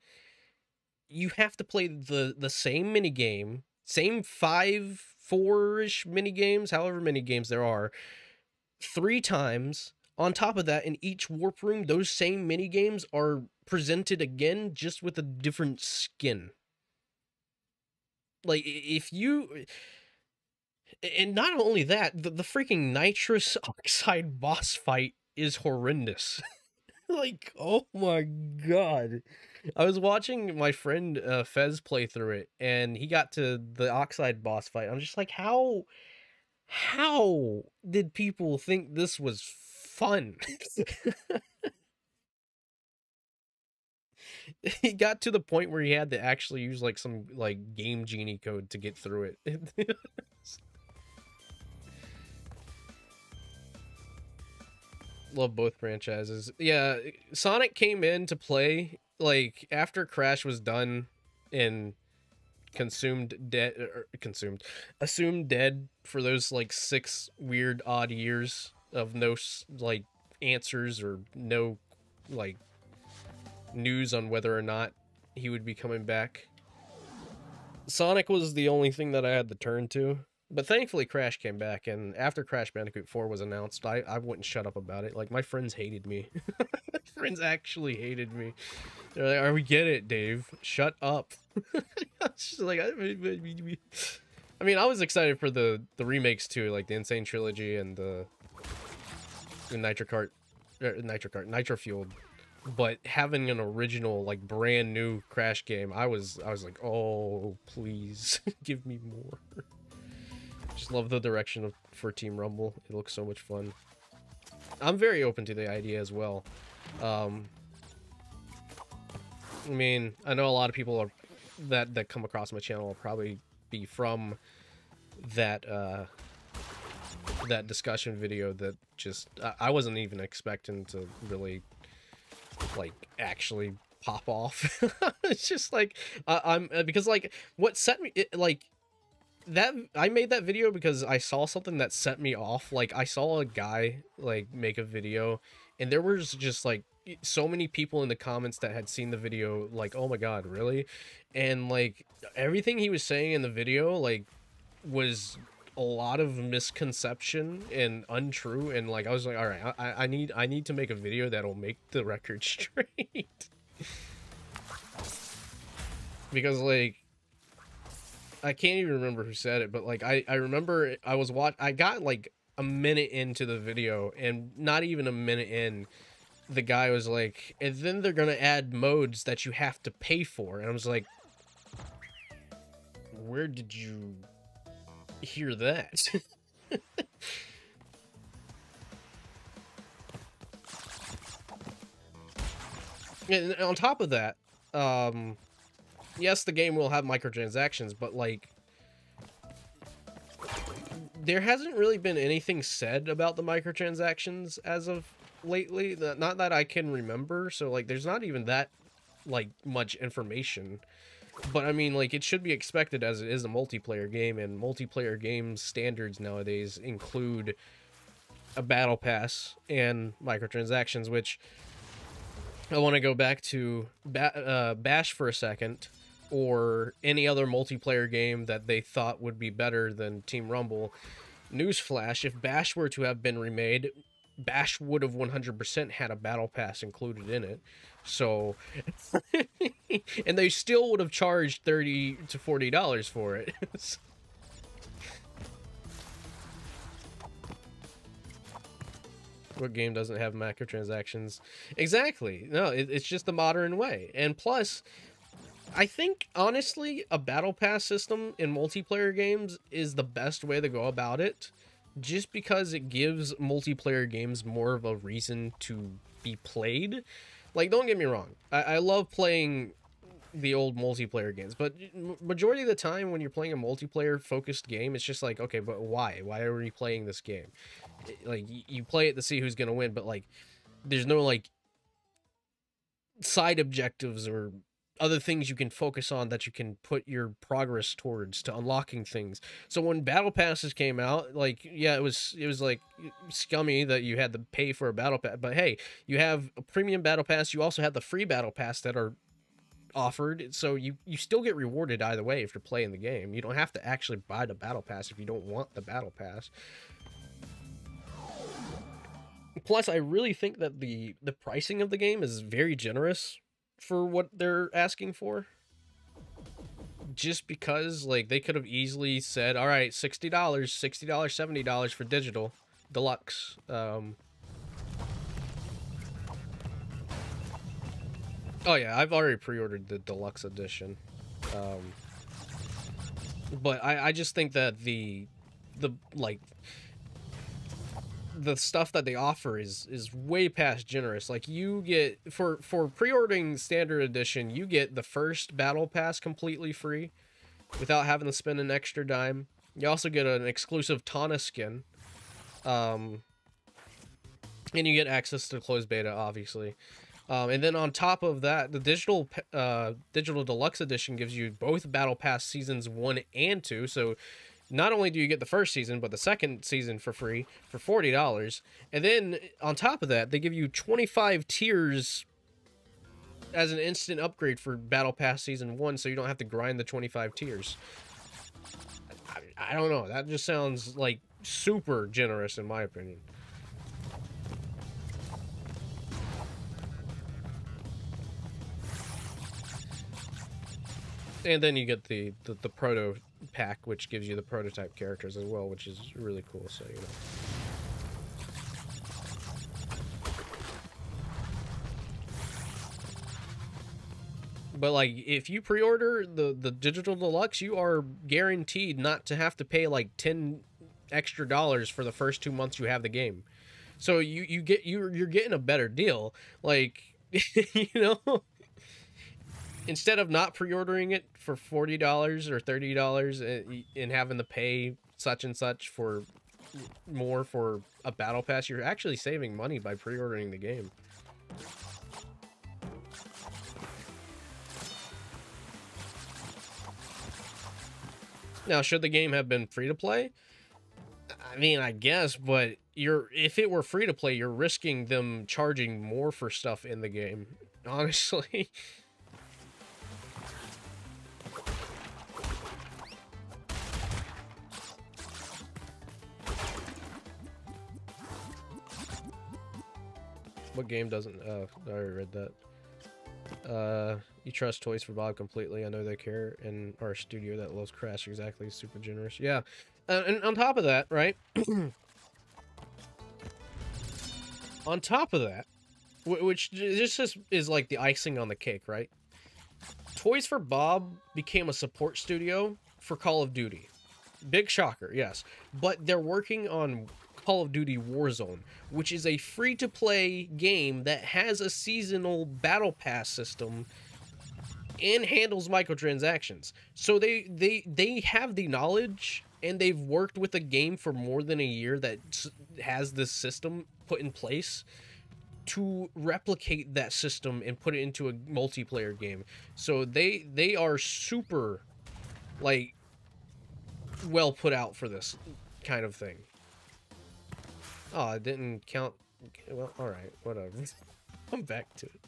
you have to play the same minigame, same 4-ish minigames, however many games there are, 3 times. On top of that, in each warp room, those same minigames are presented again, just with a different skin. Like, if you... And not only that, the freaking nitrous oxide boss fight is horrendous. Like, oh my god. I was watching my friend Fez play through it, and he got to the Oxide boss fight. I'm just like, how did people think this was fun? He got to the point where he had to actually use like some like Game Genie code to get through it. Love both franchises. Yeah, Sonic came in to play like after Crash was done and assumed dead for those like 6 weird odd years of no like answers or no like news on whether or not he would be coming back. Sonic was the only thing that I had to turn to. But thankfully Crash came back, and after Crash Bandicoot 4 was announced, I wouldn't shut up about it. Like, my friends hated me. My friends actually hated me. They're like, "Oh, we get it, Dave. Shut up." Just like, I mean, I was excited for the remakes too, like the Insane Trilogy and the Nitro Fueled. But having an original, like, brand new Crash game, I was like, oh, please, give me more. Just love the direction for Team Rumble. It looks so much fun. I'm very open to the idea as well. I mean, I know a lot of people are that come across my channel will probably be from that that discussion video that just I wasn't even expecting to really like actually pop off. It's just like I'm because like what set me like that I made that video because I saw something that set me off. Like, I saw a guy like make a video, and there was just like so many people in the comments that had seen the video, like, oh my god, really? And like everything he was saying in the video like was a lot of misconception and untrue, and like I was like, all right, I need to make a video that'll make the record straight. Because like I can't even remember who said it, but like I remember I got like a minute into the video, and not even a minute in, the guy was like, and then they're gonna add modes that you have to pay for, and I was like, where did you hear that? And on top of that, yes, the game will have microtransactions, but like there hasn't really been anything said about the microtransactions as of lately, not that I can remember. So like there's not even that like much information, but I mean, like, it should be expected as it is a multiplayer game, and multiplayer games standards nowadays include a battle pass and microtransactions, which I want to go back to Bash for a second, or any other multiplayer game that they thought would be better than Team Rumble. Newsflash, if Bash were to have been remade, Bash would have 100% had a battle pass included in it. So, and they still would have charged $30 to $40 for it. What game doesn't have microtransactions? Exactly. No, it's just the modern way. And plus, I think, honestly, a battle pass system in multiplayer games is the best way to go about it, just because it gives multiplayer games more of a reason to be played. Like, don't get me wrong, I love playing the old multiplayer games, but majority of the time when you're playing a multiplayer focused game, it's just like, okay, but why are we playing this game? Like, you play it to see who's gonna win, but like there's no like side objectives or other things you can focus on that you can put your progress towards to unlocking things. So when battle passes came out, like, yeah, it was like scummy that you had to pay for a battle pass, but hey, you have a premium battle pass, you also have the free battle pass that are offered, so you still get rewarded either way if you're playing the game. You don't have to actually buy the battle pass if you don't want the battle pass. Plus, I really think that the pricing of the game is very generous for what they're asking for. Just because, like, they could have easily said, all right, $60, $70 for digital deluxe. Oh yeah, I've already pre-ordered the deluxe edition. But I just think that the like the stuff that they offer is way past generous. Like, you get for pre-ordering standard edition, you get the first battle pass completely free without having to spend an extra dime. You also get an exclusive Tana skin. And you get access to closed beta, obviously. And then on top of that, the digital deluxe edition gives you both battle pass seasons 1 and 2. So not only do you get the first season, but the second season for free for $40. And then on top of that, they give you 25 tiers as an instant upgrade for battle pass season 1, so you don't have to grind the 25 tiers. I don't know, that just sounds like super generous in my opinion. And then you get the proto pack, which gives you the prototype characters as well, which is really cool. So, you know. But like, if you pre-order the digital deluxe, you are guaranteed not to have to pay like $10 extra for the first 2 months you have the game. So you're getting a better deal. Like, you know. Instead of not pre-ordering it for $40 or $30 and having to pay such and such for more for a battle pass, you're actually saving money by pre-ordering the game. Now, should the game have been free to play? I mean, I guess, but if it were free to play, you're risking them charging more for stuff in the game, honestly. What game doesn't? Oh, I already read that. You trust Toys for Bob completely. I know they care, and our studio that loves Crash exactly. Super generous. Yeah. And on top of that, right? On top of that, which this is like the icing on the cake, right? Toys for Bob became a support studio for Call of Duty. Big shocker, yes. But they're working on Call of Duty Warzone, which is a free-to-play game that has a seasonal battle pass system and handles microtransactions. So they have the knowledge, and they've worked with a game for more than a year that has this system put in place to replicate that system and put it into a multiplayer game. So they are super, like, well put out for this kind of thing. Oh, it didn't count. Well, alright, whatever. I'm back to it.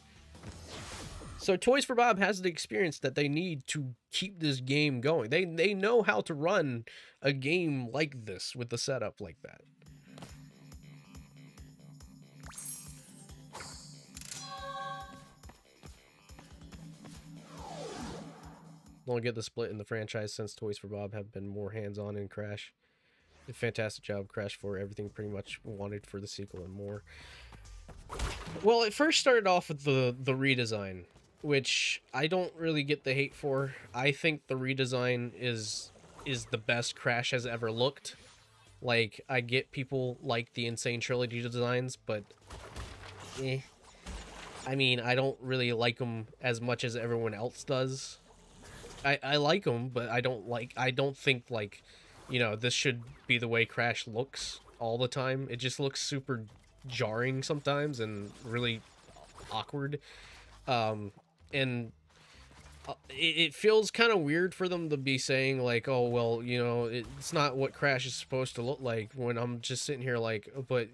So Toys for Bob has the experience that they need to keep this game going. They know how to run a game like this with the setup like that. Won't get the split in the franchise since Toys for Bob have been more hands-on in Crash. A fantastic job, Crash 4. Everything pretty much wanted for the sequel and more. Well, it first started off with the redesign, which I don't really get the hate for. I think the redesign is the best Crash has ever looked. Like, I get people like the Insane Trilogy designs, but I mean, I don't really like them as much as everyone else does. I like them, but I don't think, like, you know, this should be the way Crash looks all the time. It just looks super jarring sometimes and really awkward. And it feels kind of weird for them to be saying, like, oh, well, you know, it's not what Crash is supposed to look like, when I'm just sitting here like, but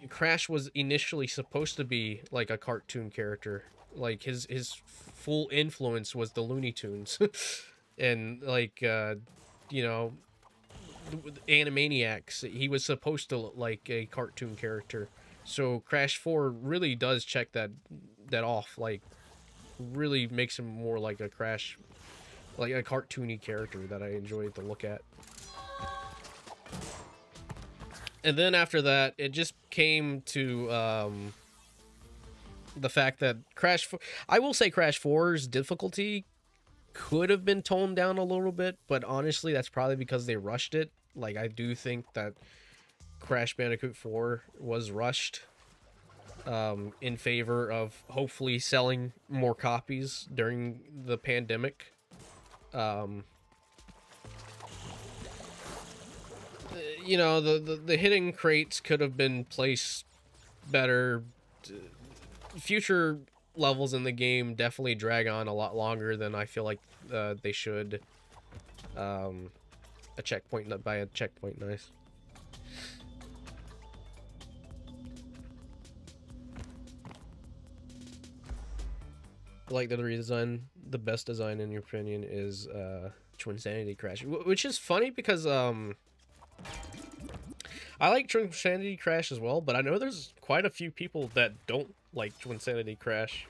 Crash was initially supposed to be like a cartoon character. Like, his full influence was the Looney Tunes. And, like, you know, Animaniacs, he was supposed to look like a cartoon character. So Crash 4 really does check that off. Like, really makes him more like a Crash, like a cartoony character that I enjoy to look at. And then after that, it just came to the fact that I will say Crash 4's difficulty could have been toned down a little bit, but honestly, that's probably because they rushed it. Like, I do think that Crash Bandicoot 4 was rushed in favor of hopefully selling more copies during the pandemic. You know, the hidden crates could have been placed better. Future levels in the game definitely drag on a lot longer than I feel like they should. A checkpoint by a checkpoint, nice. I like the redesign. The best design in your opinion is Twinsanity Crash, which is funny because I like Twinsanity Crash as well, but I know there's quite a few people that don't like Twinsanity Crash.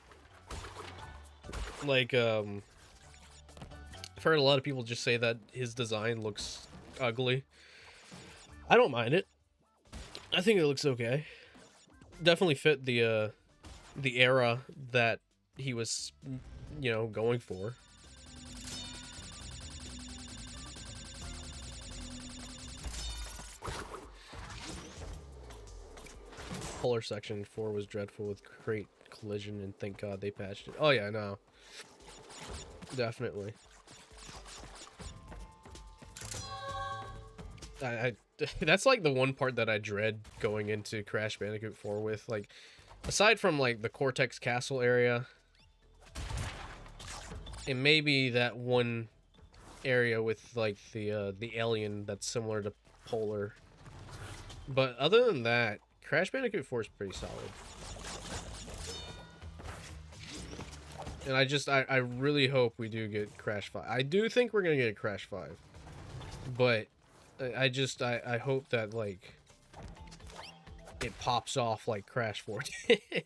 Like, I've heard a lot of people just say that his design looks ugly. I don't mind it. I think it looks okay. Definitely fit the era that he was, you know, going for. Polar Section 4 was dreadful with crate collision, and thank God they patched it. Oh yeah, no. Definitely. That's like the one part that I dread going into Crash Bandicoot 4 with. Like, aside from like the Cortex Castle area, and maybe that one area with like the alien that's similar to Polar. But other than that, Crash Bandicoot 4 is pretty solid. And I really hope we do get Crash 5. I do think we're gonna get a Crash 5. But I hope that, like, it pops off like Crash 4 did.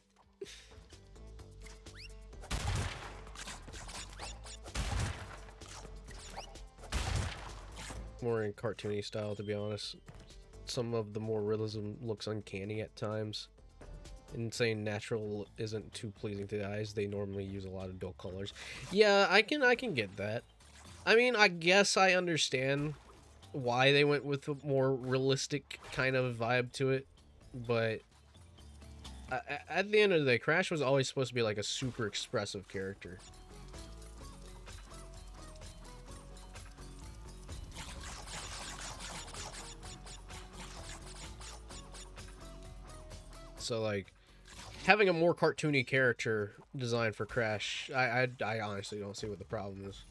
More in cartoony style, to be honest. Some of the more realism looks uncanny at times. And saying natural isn't too pleasing to the eyes, they normally use a lot of dull colors. Yeah, I can get that. I mean, I guess I understand why they went with a more realistic kind of vibe to it, but at the end of the day, Crash was always supposed to be like a super expressive character. So, like, having a more cartoony character designed for Crash, I honestly don't see what the problem is.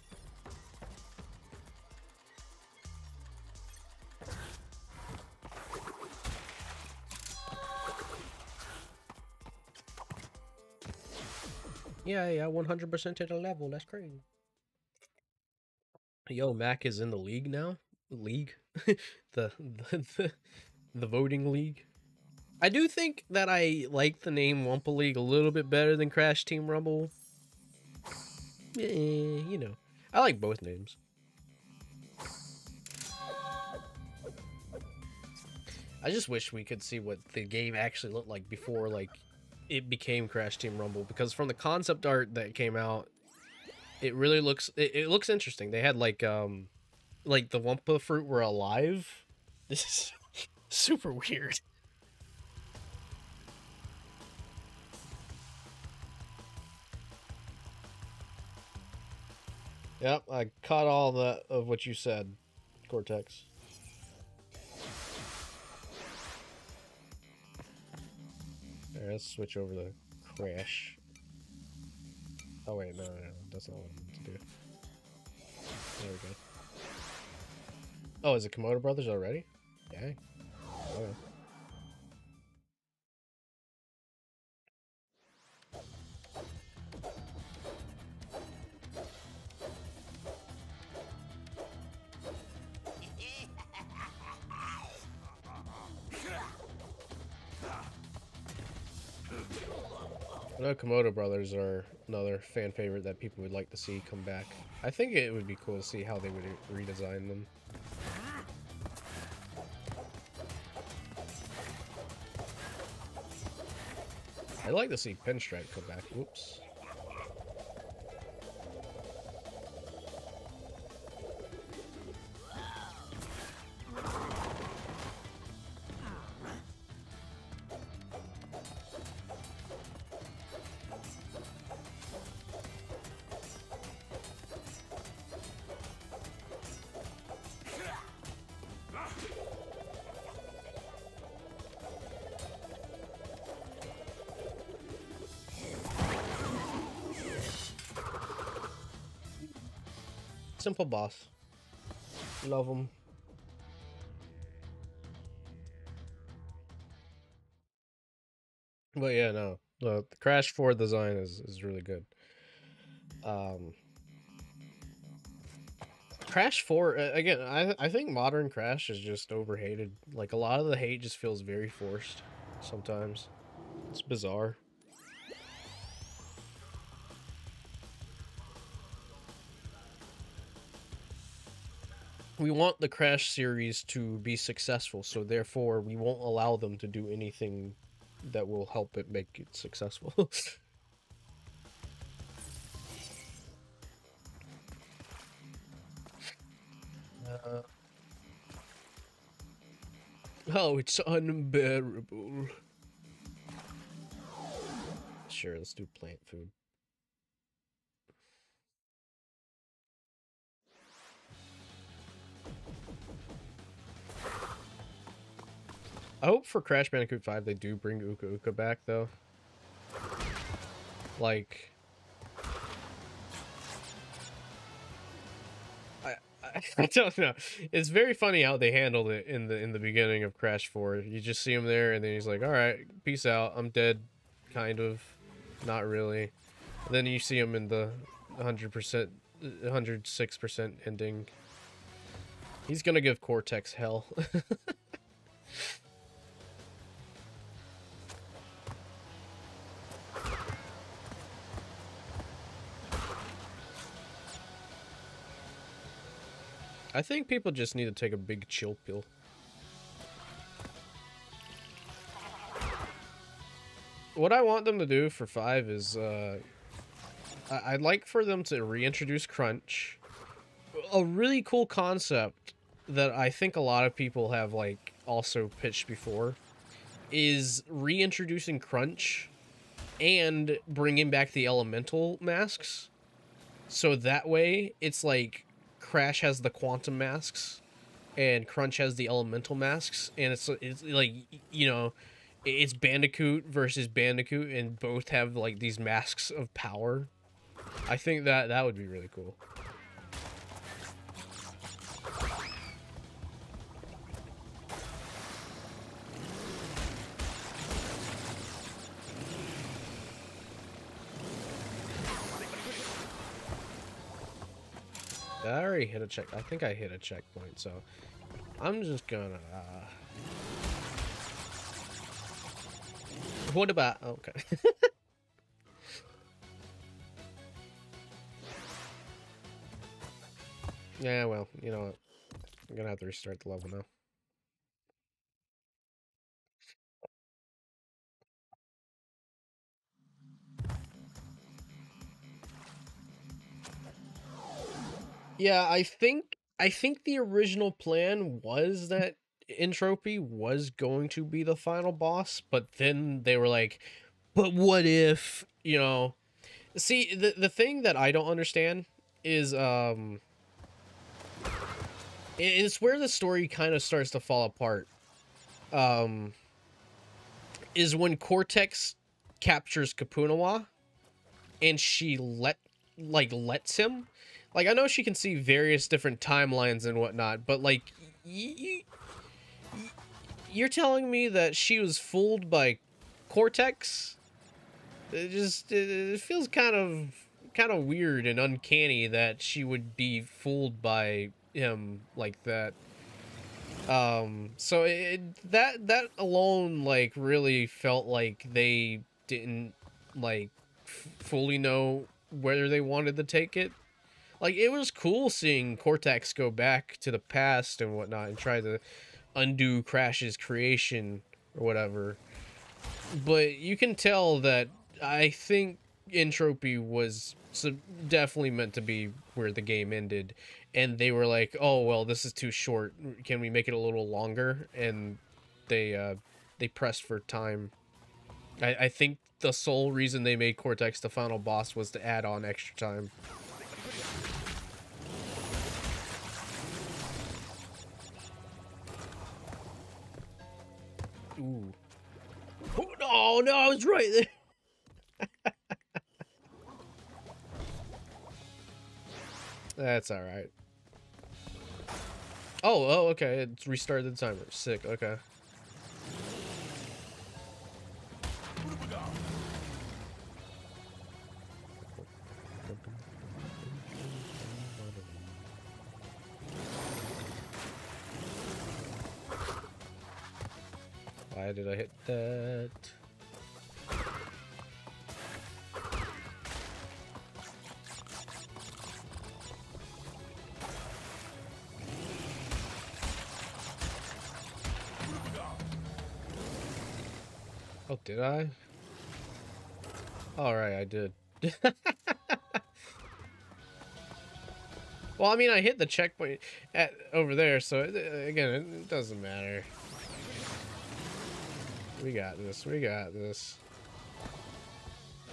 Yeah, 100% to the level. That's crazy. Yo, Mac is in the league now. League, the voting league. I do think that I like the name Wumpa League a little bit better than Crash Team Rumble. You know, I like both names. I just wish we could see what the game actually looked like before, like, it became Crash Team Rumble, because from the concept art that came out, it really looks it looks interesting. They had like the Wumpa fruit were alive. This is super weird. Yep, I caught all that of what you said, Cortex. Alright, let's switch over to Crash. Oh wait, no, that's not what I meant to do. There we go. Oh, is it Komodo Brothers already? Dang. Okay. I know Komodo Brothers are another fan favorite that people would like to see come back. I think it would be cool to see how they would redesign them. I'd like to see Pinstripe come back. Whoops. Simple boss. Love him. But yeah, no. The Crash 4 design is really good. Crash 4, again, I think modern Crash is just overhated. Like, a lot of the hate just feels very forced sometimes. It's bizarre. We want the Crash series to be successful, so therefore we won't allow them to do anything that will help it make it successful. Oh, it's unbearable. Sure, let's do plant food. I hope for Crash Bandicoot 5 they do bring Uka Uka back, though. Like... I don't know. It's very funny how they handled it in the beginning of Crash 4. You just see him there, and then he's like, "Alright, peace out. I'm dead." Kind of. Not really. And then you see him in the 100%, 106% ending. He's gonna give Cortex hell. I think people just need to take a big chill pill. What I want them to do for 5 is, I'd like for them to reintroduce Crunch. A really cool concept that I think a lot of people have, like, also pitched before is reintroducing Crunch and bringing back the elemental masks. So that way, it's like Crash has the quantum masks and Crunch has the elemental masks, and it's like, you know, it's Bandicoot versus Bandicoot, and both have like these masks of power. I think that would be really cool. I already hit a check. I think I hit a checkpoint, so I'm just gonna. What about? Okay. Yeah, well, you know what? I'm gonna have to restart the level now. Yeah, I think the original plan was that Entropy was going to be the final boss, but then they were like, but what if, you know, see, the thing that I don't understand is it's where the story kind of starts to fall apart. Is when Cortex captures Capunawa and she lets him. Like, I know she can see various different timelines and whatnot, but like you're telling me that she was fooled by Cortex? It feels kind of weird and uncanny that she would be fooled by him like that. So that alone, like, really felt like they didn't, like, fully know where they wanted to take it. Like, it was cool seeing Cortex go back to the past and whatnot and try to undo Crash's creation or whatever. but you can tell that I think Entropy was definitely meant to be where the game ended, and they were like, "Oh well, this is too short. Can we make it a little longer?" And they pressed for time. I think the sole reason they made Cortex the final boss was to add on extra time. Ooh. Oh no, I was right there. That's all right. Oh, okay. It's restarted the timer. Sick. Okay. Why did I hit that? Oh, did I? All right, I did. Well, I mean, I hit the checkpoint at over there, so again, it doesn't matter. We got this. We got this.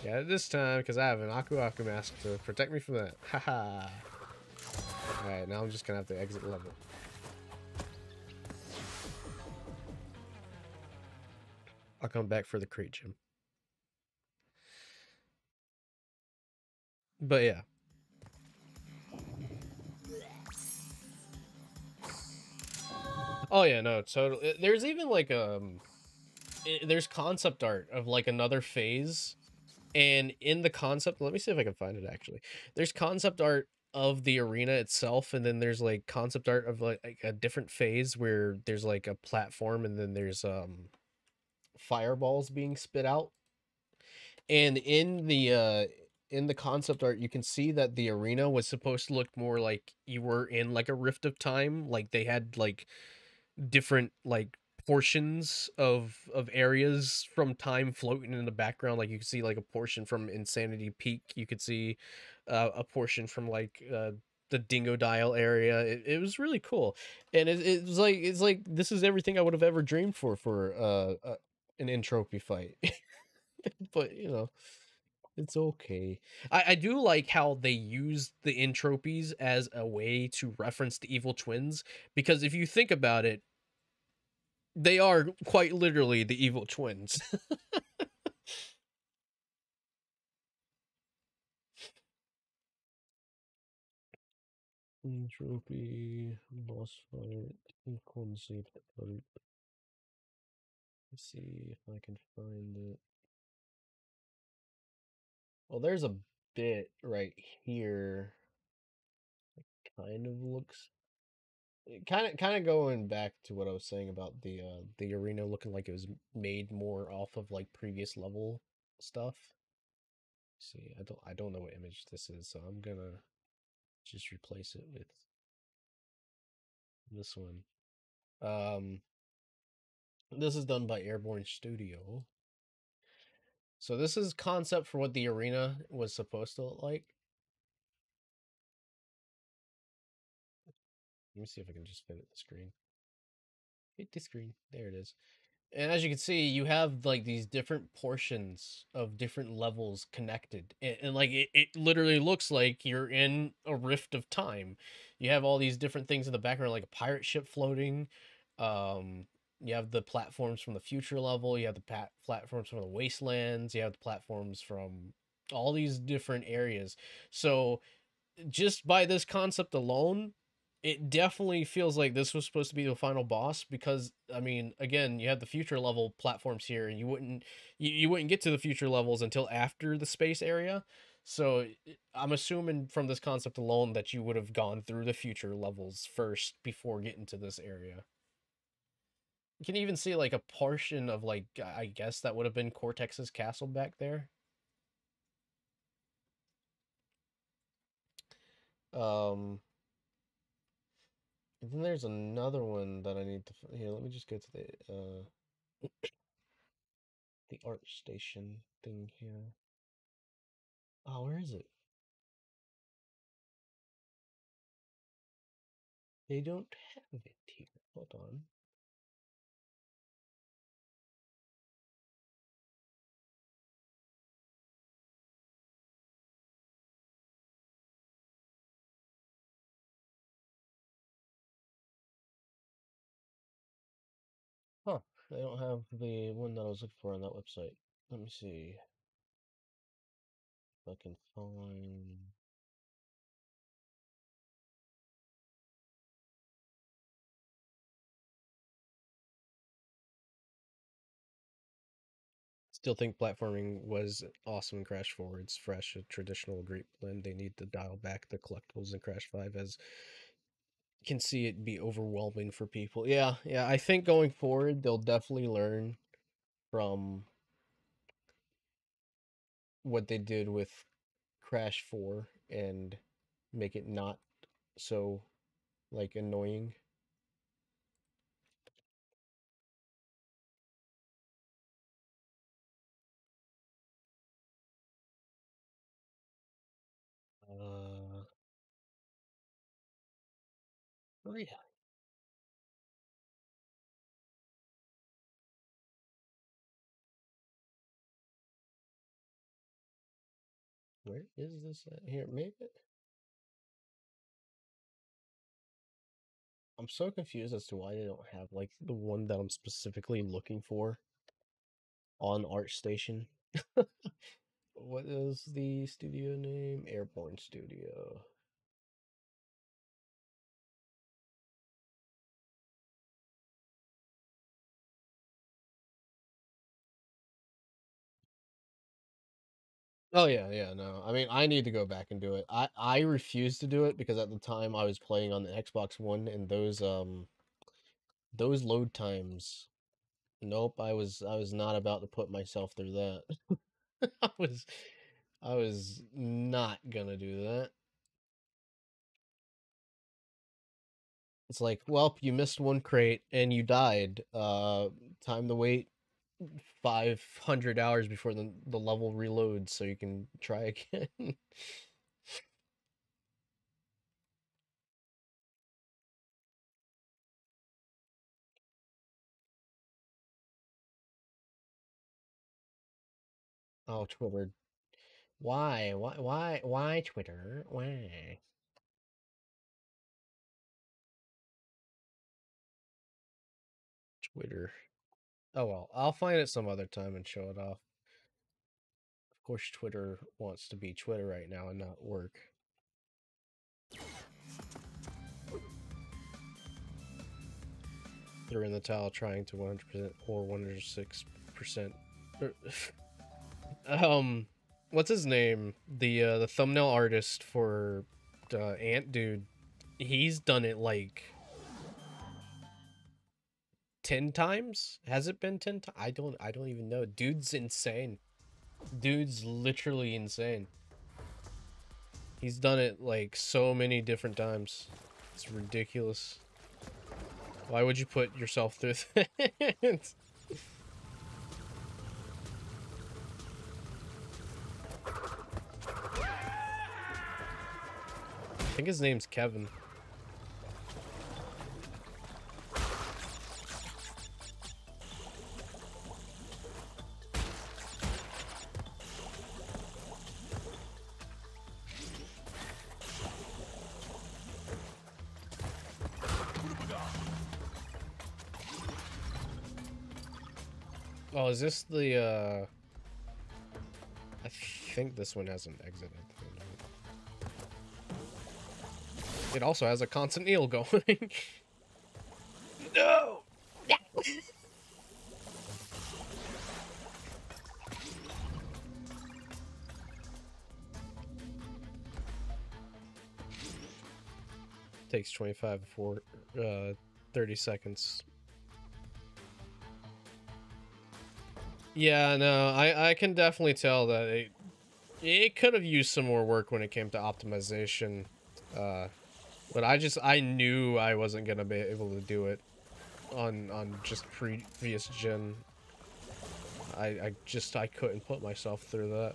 Yeah, this time because I have an Aku Aku mask to protect me from that. Haha. All right, now I'm just gonna have to exit level. I'll come back for the crate gym. But yeah. Oh yeah, no, totally. There's even like there's concept art of like another phase, and in the concept, let me see if I can find it actually. There's concept art of the arena itself, and then there's like concept art of like a different phase where there's like a platform, and then there's fireballs being spit out. And in the concept art, you can see that the arena was supposed to look more like you were in like a Rift of Time, like they had like different like portions of areas from time floating in the background. Like you could see like a portion from Insanity Peak, you could see a portion from like the Dingodile area. It was really cool, and it was like it's like this is everything I would have ever dreamed for an entropy fight. But you know, it's okay. I do like how they use the entropies as a way to reference the evil twins, because if you think about it, they are quite literally the evil twins. Entropy, boss fight, concept art. Let's see if I can find it. Well, there's a bit right here. Kind of looks kind of going back to what I was saying about the arena looking like it was made more off of like previous level stuff. See, I don't know what image this is, so I'm gonna just replace it with this one. This is done by Airborne Studio. So this is concept for what the arena was supposed to look like. Let me see if I can just fit it the screen. Hit the screen. There it is. And as you can see, you have like these different portions of different levels connected, and like it literally looks like you're in a rift of time. You have all these different things in the background, like a pirate ship floating. um you have the platforms from the future level, you have the platforms from the wastelands, you have the platforms from all these different areas. So just by this concept alone, it definitely feels like this was supposed to be the final boss, because I mean, again, you have the future level platforms here, and you wouldn't get to the future levels until after the space area. So I'm assuming from this concept alone that you would have gone through the future levels first before getting to this area. You can even see like a portion of like I guess that would have been Cortex's castle back there. Um And then there's another one that I need to here. Let me just go to the the art station thing here. Oh, where is it? They don't have it here. Hold on. Huh. They don't have the one that I was looking for on that website. Let me see if I can find. Still think platforming was awesome in Crash 4. It's fresh, a traditional great blend. They need to dial back the collectibles in Crash 5 as can see it be overwhelming for people. Yeah, I think going forward they'll definitely learn from what they did with Crash 4 and make it not so like annoying. Really? Where is this at? Here, maybe. I'm so confused as to why they don't have like the one that I'm specifically looking for on ArtStation. What is the studio name? Airborne Studio. Oh yeah, no. I mean, I need to go back and do it. I refused to do it because at the time I was playing on the Xbox One and those load times. Nope, I was not about to put myself through that. I was I was not gonna do that. It's like, well, you missed one crate and you died. Time to wait 500 hours before the level reloads so you can try again. Oh, Twitter. Why? Why Twitter? Why? Twitter. Oh well, I'll find it some other time and show it off. Of course, Twitter wants to be Twitter right now and not work. They're in the towel trying to 100% or 106%. What's his name? The thumbnail artist for Ant Dude. He's done it like 10 times. Has it been 10 times? I don't even know. Dude's insane. Dude's literally insane. He's done it like so many different times. It's ridiculous. Why would you put yourself through that? I think his name's Kevin. Oh, is this the, I think this one has an exit. It also has a constant eel going. No! Takes 25 before 30 seconds. Yeah, no, I can definitely tell that it could have used some more work when it came to optimization. But I knew I wasn't gonna be able to do it on just previous gen. I couldn't put myself through that.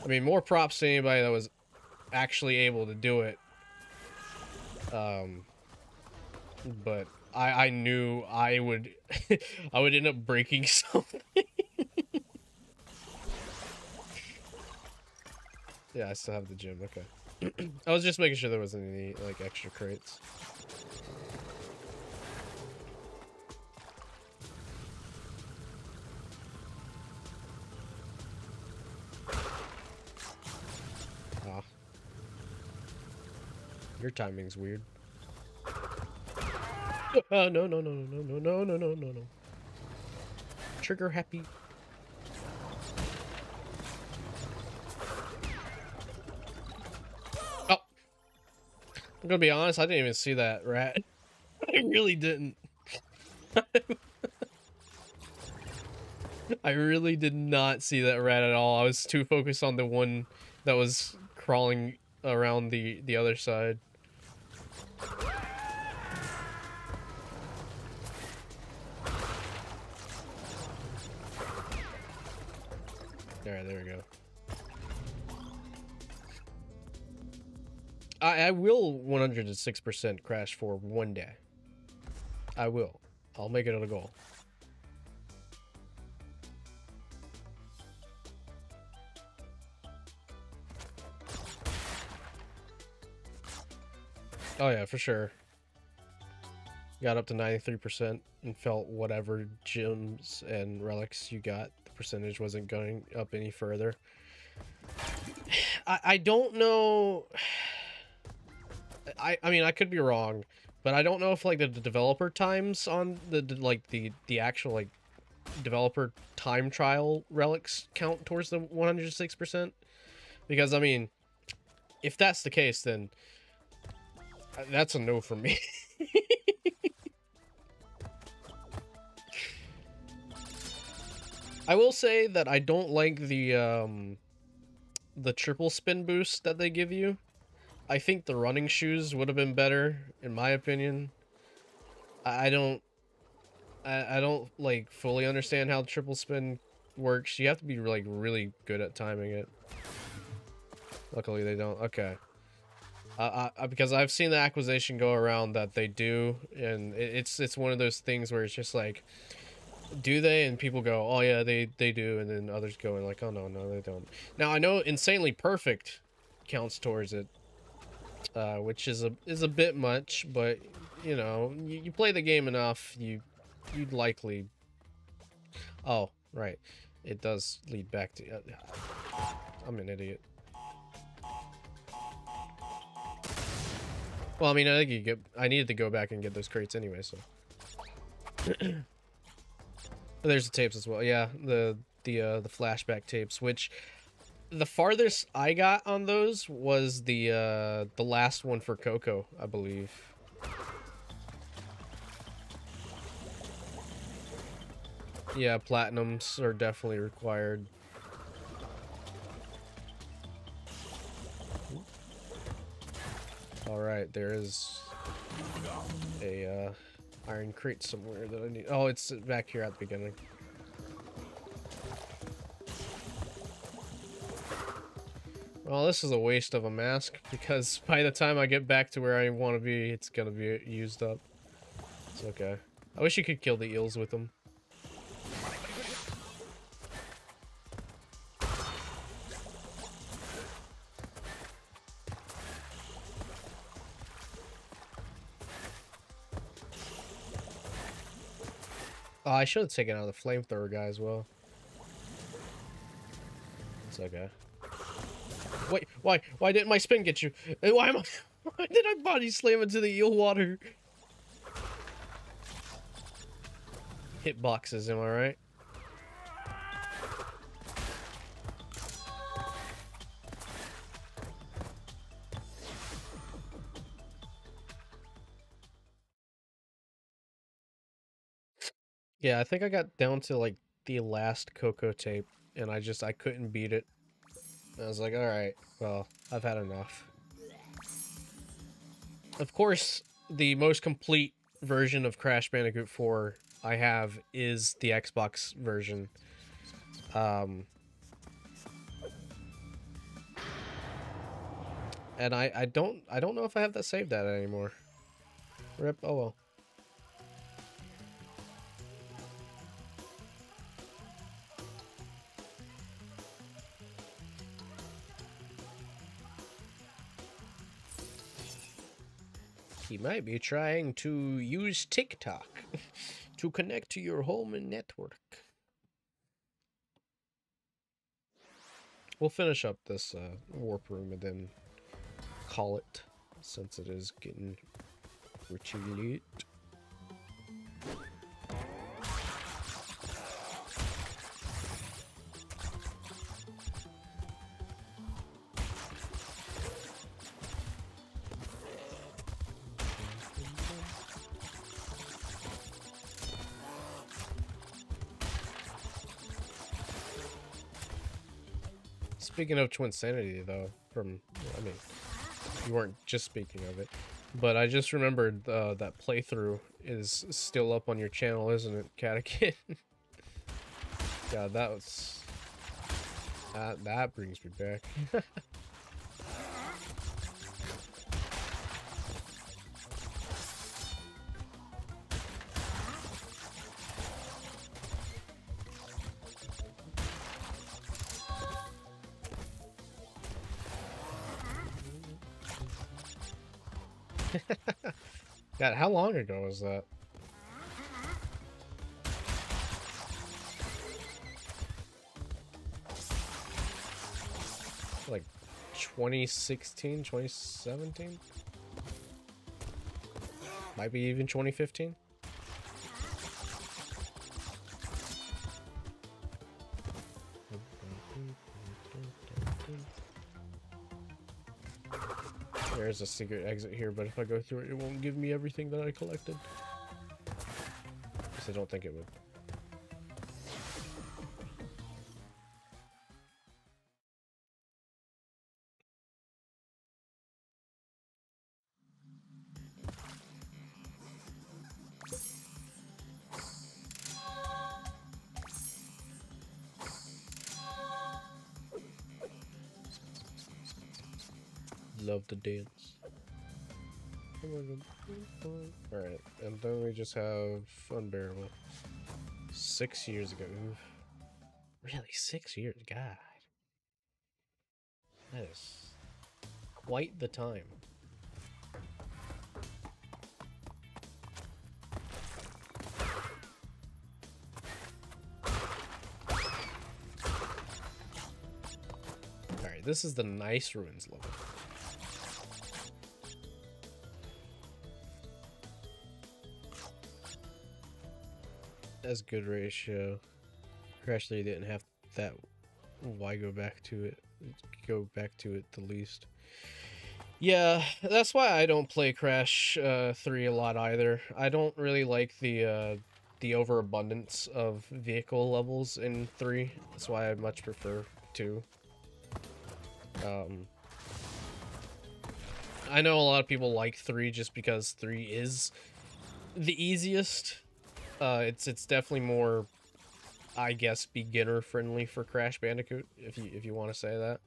I mean, more props to anybody that was actually able to do it. But I knew I would I would end up breaking something. Yeah, I still have the gym. Okay. I was just making sure there wasn't any like extra crates. Ah. Your timing's weird. Oh, no, no, no, no, no, no, no, no, no, no. Trigger happy. Oh. I'm gonna be honest, I didn't even see that rat. I really didn't. I really did not see that rat at all. I was too focused on the one that was crawling around the other side. Alright, there we go. I will 106% crash for one day. I will. I'll make it a goal. Oh yeah, for sure. Got up to 93% and felt whatever gems and relics you got, the percentage wasn't going up any further. I don't know. I mean, I could be wrong, but I don't know if like the developer times on the actual like developer time trial relics count towards the 106%, because I mean, if that's the case, then that's a no for me. I will say that I don't like the triple spin boost that they give you. I think the running shoes would have been better, in my opinion. I don't like fully understand how the triple spin works. You have to be like really good at timing it. Luckily they don't. Okay. Because I've seen the accusation go around that they do, and it's one of those things where it's just like, do they? And people go, oh yeah, they do, and then others go and like, oh no, they don't. Now I know Insanely Perfect counts towards it, which is a bit much, but you know, you play the game enough, you'd likely. Oh right, it does lead back to. I'm an idiot. Well, I mean, I think I needed to go back and get those crates anyway, so. There's the tapes as well. Yeah, the flashback tapes, which the farthest I got on those was the last one for Coco, I believe. Yeah, platinums are definitely required. All right, there is a iron crate somewhere that I need. Oh, it's back here at the beginning. Well, this is a waste of a mask, because by the time I get back to where I want to be, it's gonna be used up. It's okay. I wish you could kill the eels with them. Oh, I should have taken out the flamethrower guy as well. It's okay. Wait, why didn't my spin get you? Why did I body slam into the eel water? Hitboxes, am I right? Yeah, I think I got down to like the last Coco tape, and I couldn't beat it. I was like, alright, well, I've had enough. Of course, the most complete version of Crash Bandicoot 4 I have is the Xbox version. And I don't know if I have that saved data anymore. Rip. Oh well. He might be trying to use TikTok to connect to your home and network. We'll finish up this warp room and then call it, since it is getting pretty late. Speaking of Twinsanity, though, I mean, you weren't just speaking of it, but I just remembered that playthrough is still up on your channel, isn't it, Catechin? God, that brings me back. God, how long ago was that? Like 2016, 2017? Might be even 2015? There's a secret exit here, but if I go through it, it won't give me everything that I collected. Because I don't think it would. Love to dance. Alright, and then we just have Unbearable. 6 years ago. Oof. Really, 6 years? God. That is quite the time. Alright, this is the nice ruins level. That's good ratio. Actually, didn't have that. Why go back to it? Go back to it the least. Yeah, that's why I don't play Crash 3 a lot either. I don't really like the overabundance of vehicle levels in 3. That's why I much prefer 2. I know a lot of people like 3 just because 3 is the easiest. It's definitely more, I guess, beginner friendly for Crash Bandicoot, if you want to say that.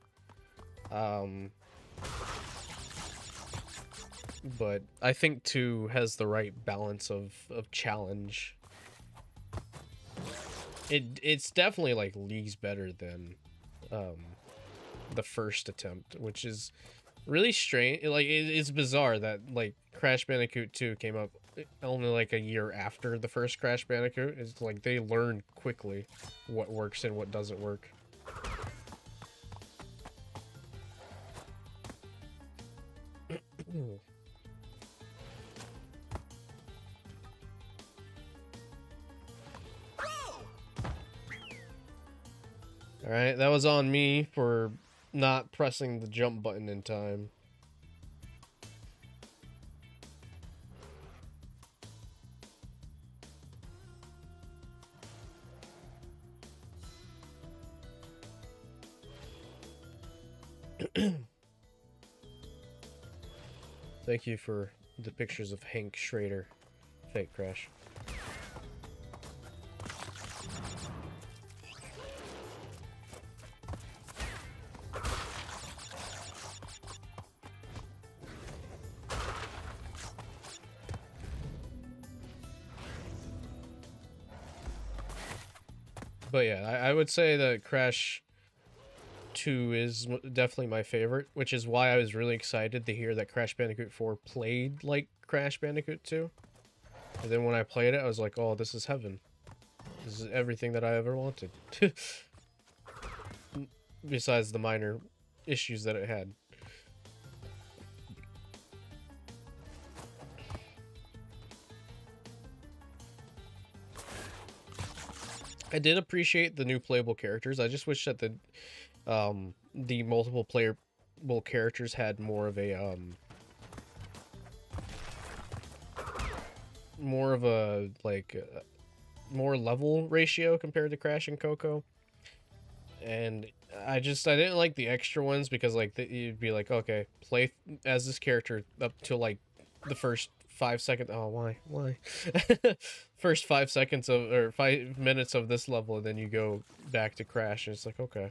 But I think 2 has the right balance of challenge. It's definitely like leagues better than the first attempt, which is really strange. Like it's bizarre that like Crash Bandicoot 2 came up only like a year after the first Crash Bandicoot. It's like they learn quickly what works and what doesn't work. Alright, that was on me for not pressing the jump button in time. Thank you for the pictures of Hank Schrader. Fake Crash. But yeah, I would say that Crash 2 is definitely my favorite, which is why I was really excited to hear that Crash Bandicoot 4 played like Crash Bandicoot 2. And then when I played it, I was like, oh, this is heaven. This is everything that I ever wanted. Besides the minor issues that it had. I did appreciate the new playable characters. I just wish that the multiple playable characters had more of a more level ratio compared to Crash and Coco. And I didn't like the extra ones because like you'd be like, okay, play as this character up to like the first 5 seconds. Oh, why? First 5 seconds of, or 5 minutes of this level, and then you go back to Crash, and it's like, okay.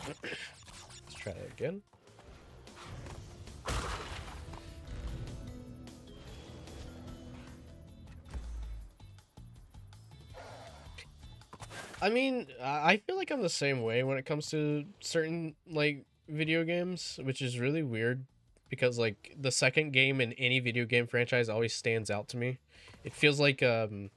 Let's try that again. I mean, I feel like I'm the same way when it comes to certain, like, video games, which is really weird, because, like, the second game in any video game franchise always stands out to me. It feels like, it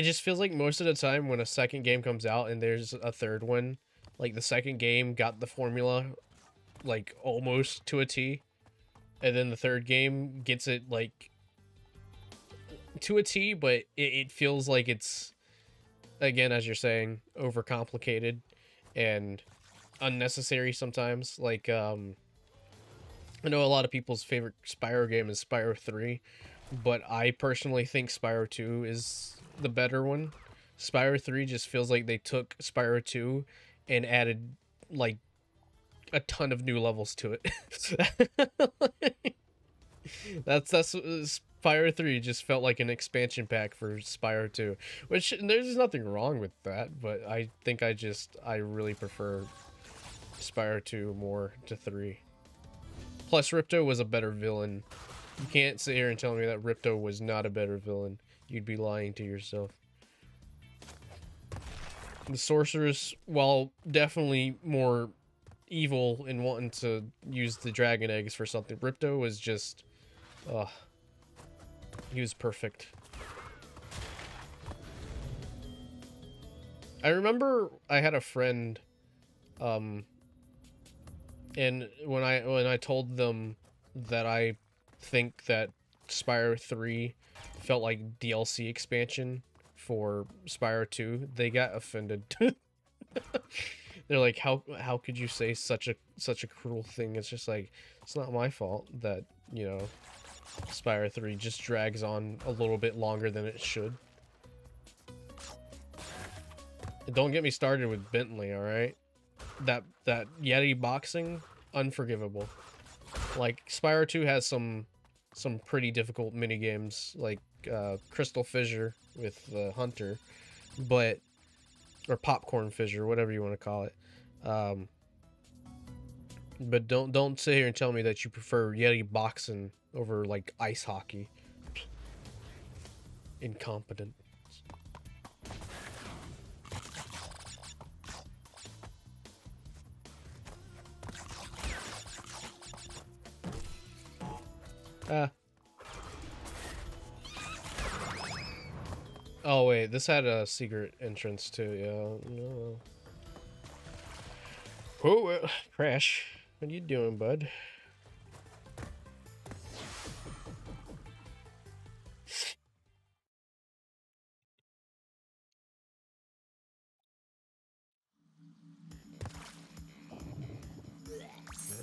just feels like most of the time when a second game comes out and there's a third one, like, the second game got the formula, like, almost to a T, and then the third game gets it, like, to a T, but it feels like it's, again, as you're saying, overcomplicated and unnecessary sometimes. Like, I know a lot of people's favorite Spyro game is Spyro 3, but I personally think Spyro 2 is the better one. Spyro 3 just feels like they took Spyro 2 and added, like, a ton of new levels to it. That's Spyro 3 just felt like an expansion pack for Spyro 2, which there's nothing wrong with that, but I think I really prefer Spyro 2 more to 3. Plus, Ripto was a better villain. You can't sit here and tell me that Ripto was not a better villain. You'd be lying to yourself. The Sorceress, while definitely more evil in wanting to use the dragon eggs for something, Ripto was just... he was perfect. I remember I had a friend, and when I told them that I think that Spyro 3 felt like DLC expansion for Spyro 2, they got offended. They're like, how could you say such a cruel thing? It's just like, it's not my fault that, you know, Spyro 3 just drags on a little bit longer than it should. And don't get me started with Bentley, alright? That Yeti boxing, unforgivable. Like, Spyro 2 has some pretty difficult minigames, like Crystal Fissure with the Hunter, but... or Popcorn Fissure, whatever you want to call it. But don't sit here and tell me that you prefer Yeti boxing over, like, ice hockey. Incompetent. Oh wait, this had a secret entrance too, yeah. No. Oh, Crash. What are you doing, bud?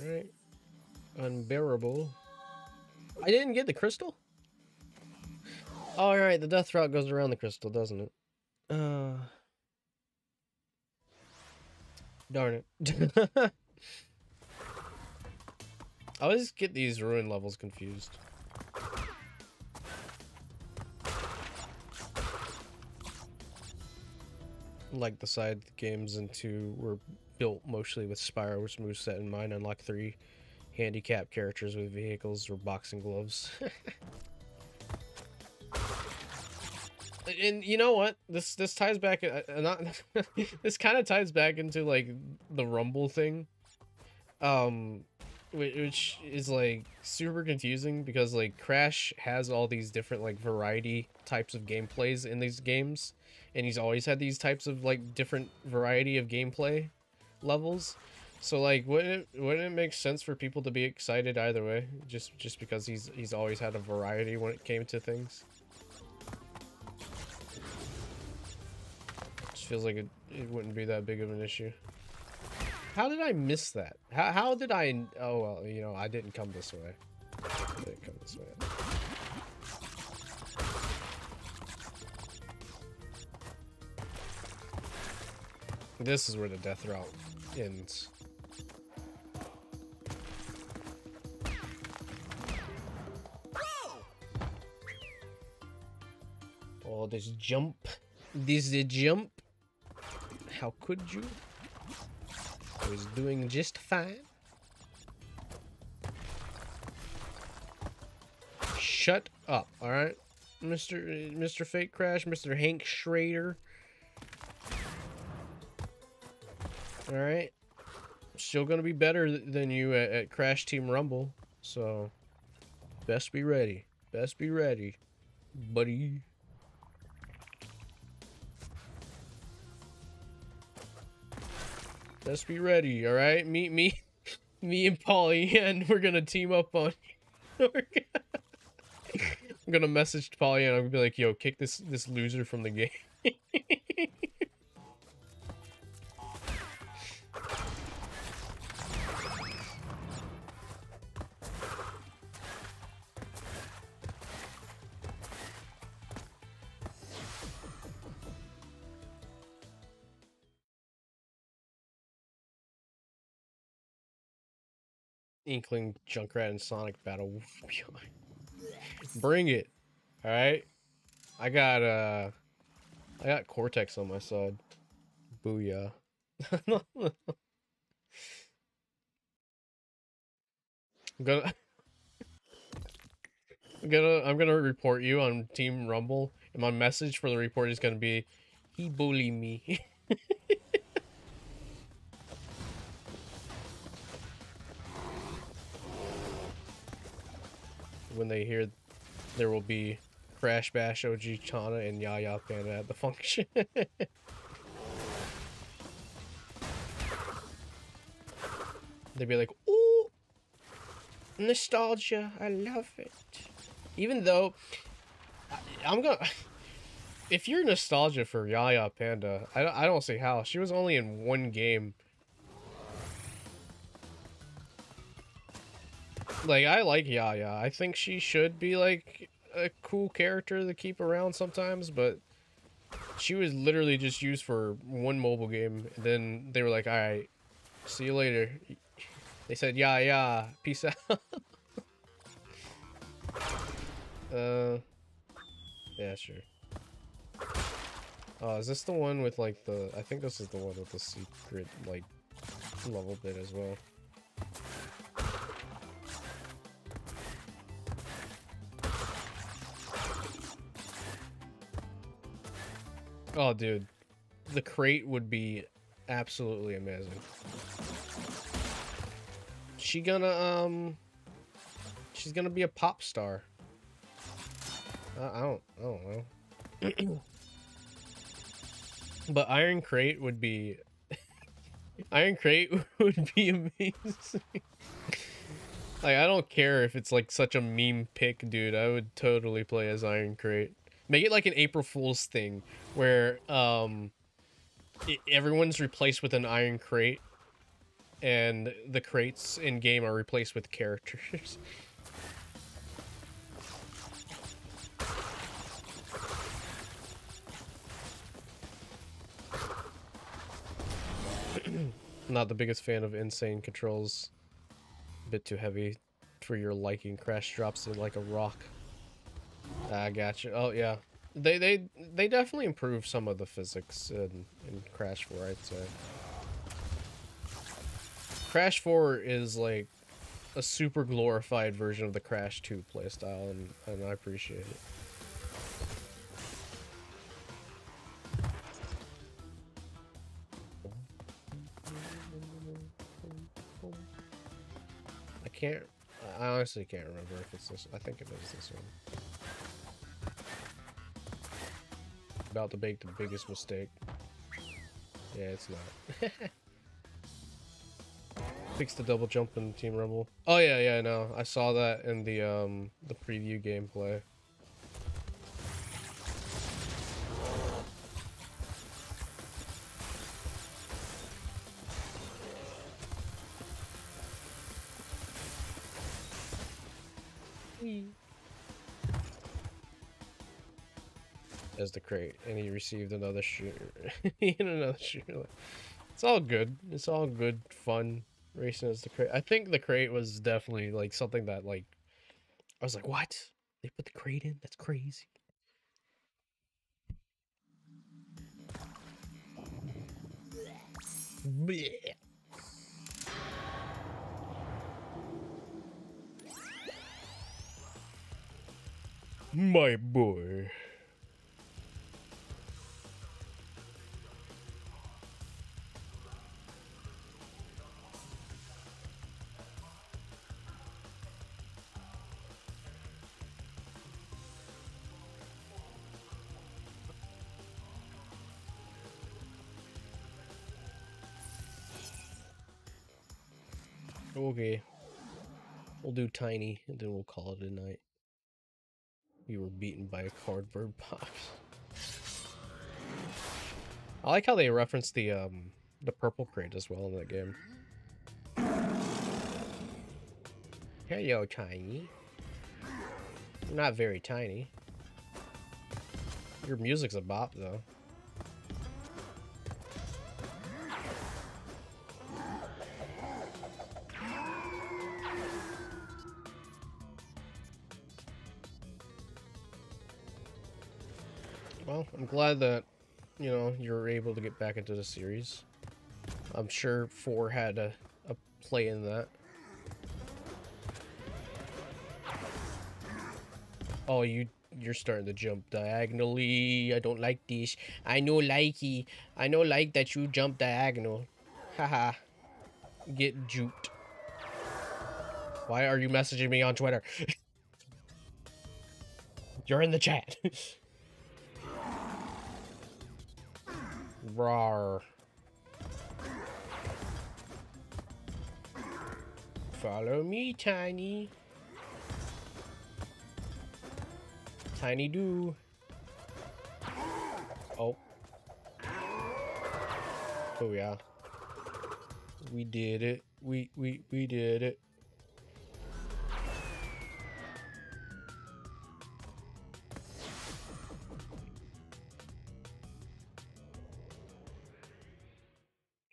Alright. Unbearable. I didn't get the crystal? Oh, alright, the death route goes around the crystal, doesn't it? Darn it. I always get these ruin levels confused. Like the side games in 2 were built mostly with Spyro's moveset in mind. Unlock 3 handicapped characters with vehicles or boxing gloves. And you know what? This ties back. Not this kind of ties back into like the Rumble thing. Which is like super confusing because like Crash has all these different like variety types of gameplays in these games, and he's always had these types of like different variety of gameplay levels. So like wouldn't it make sense for people to be excited either way, just because he's always had a variety when it came to things? Just feels like it wouldn't be that big of an issue. How did I miss that? How did I... Oh, well, you know, I didn't come this way. I didn't come this way. This is where the death route ends. Oh, this jump. This is a jump. How could you? I was doing just fine. Shut up, alright? Mr. Fake Crash, Mr. Hank Schrader. Alright? Still gonna be better than you at Crash Team Rumble, so best be ready. Best be ready, buddy. Let's be ready, all right? Me and Polly, and we're gonna team up on. I'm gonna message Polly, and I'm gonna be like, "Yo, kick this loser from the game." Inkling, Junkrat, and Sonic battle. Bring it. Alright. I got Cortex on my side. Booyah. I'm gonna report you on Team Rumble, and my message for the report is gonna be, he bullied me. When they hear there will be Crash Bash, OG Chana, and Yaya Panda at the function. They'd be like, ooh, nostalgia, I love it. Even though, I'm gonna... If you're nostalgia for Yaya Panda, I don't see how. She was only in one game. Like, I like Yaya. I think she should be, like, a cool character to keep around sometimes, but she was literally just used for one mobile game. And then they were like, alright, see you later. They said, yeah, peace out. Yeah, sure. Oh, is this the one with, like, the... I think this is the one with the secret, like, level bit as well. Oh, dude. The crate would be absolutely amazing. She's gonna be a pop star. I don't know. But Iron Crate would be... Iron Crate would be amazing. Like, I don't care if it's, like, such a meme pick, dude. I would totally play as Iron Crate. Make it like an April Fool's thing, where everyone's replaced with an Iron Crate, and the crates in game are replaced with characters. Not the biggest fan of insane controls. A bit too heavy for your liking. Crash drops it like a rock. I gotcha. Oh yeah, they definitely improved some of the physics in Crash 4, I'd say. Crash 4 is like a super glorified version of the Crash 2 playstyle, and I appreciate it. can't. I honestly can't remember if it's this. I think it is this one. About to make the biggest mistake. Yeah, it's not. Fix the double jump in Team Rumble. Oh yeah, yeah, no. I saw that in the preview gameplay. As the crate, and he received another shooter. Another shooter. It's all good. It's all good fun racing as the crate. I think the crate was definitely like something that like I was like, what? They put the crate in? That's crazy. Blech. My boy. Okay. We'll do tiny and then we'll call it a night. We were beaten by a cardboard box. I like how they reference the purple crate as well in that game. Hello, tiny. You're not very tiny. Your music's a bop though. Well, I'm glad that, you know, you're able to get back into the series. I'm sure 4 had a play in that. Oh, you're starting to jump diagonally. I don't like this. I know likey. I know like that you jump diagonal. Haha. Get juked. Why are you messaging me on Twitter? You're in the chat. Rawr. Follow me, Tiny. Tiny do. Oh. Oh yeah. We did it. We did it.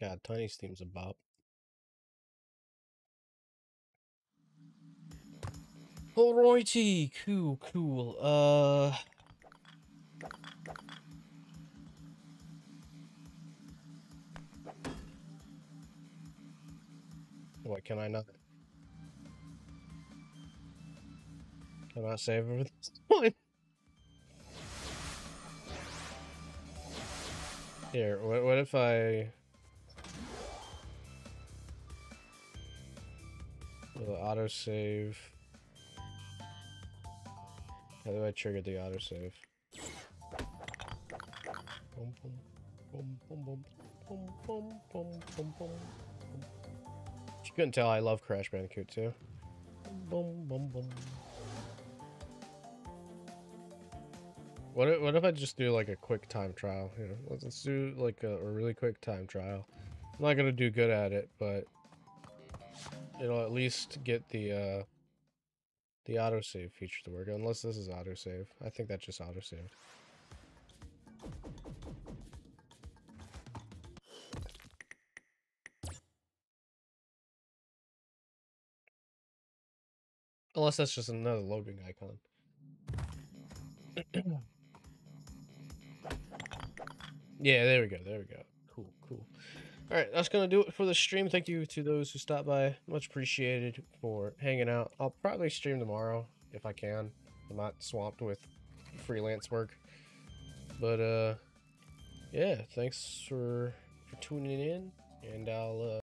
God, Tiny's theme's a bop. Alrighty, cool. What can I not? Cannot save over this one. Here, what if I autosave? How do I trigger the autosave? Boom, boom, boom, boom, boom, boom, boom, boom, boom, boom. You couldn't tell I love Crash Bandicoot too. Boom, boom, boom. What if I just do like a quick time trial? You know, let's do like a really quick time trial. I'm not gonna do good at it, but it'll at least get the autosave feature to work. Unless this is autosave. I think that's just autosave. Unless that's just another loading icon. Yeah, there we go. Cool. Alright, that's gonna do it for the stream. Thank you to those who stopped by. Much appreciated for hanging out. I'll probably stream tomorrow if I can. I'm not swamped with freelance work. But yeah, thanks for tuning in, and I'll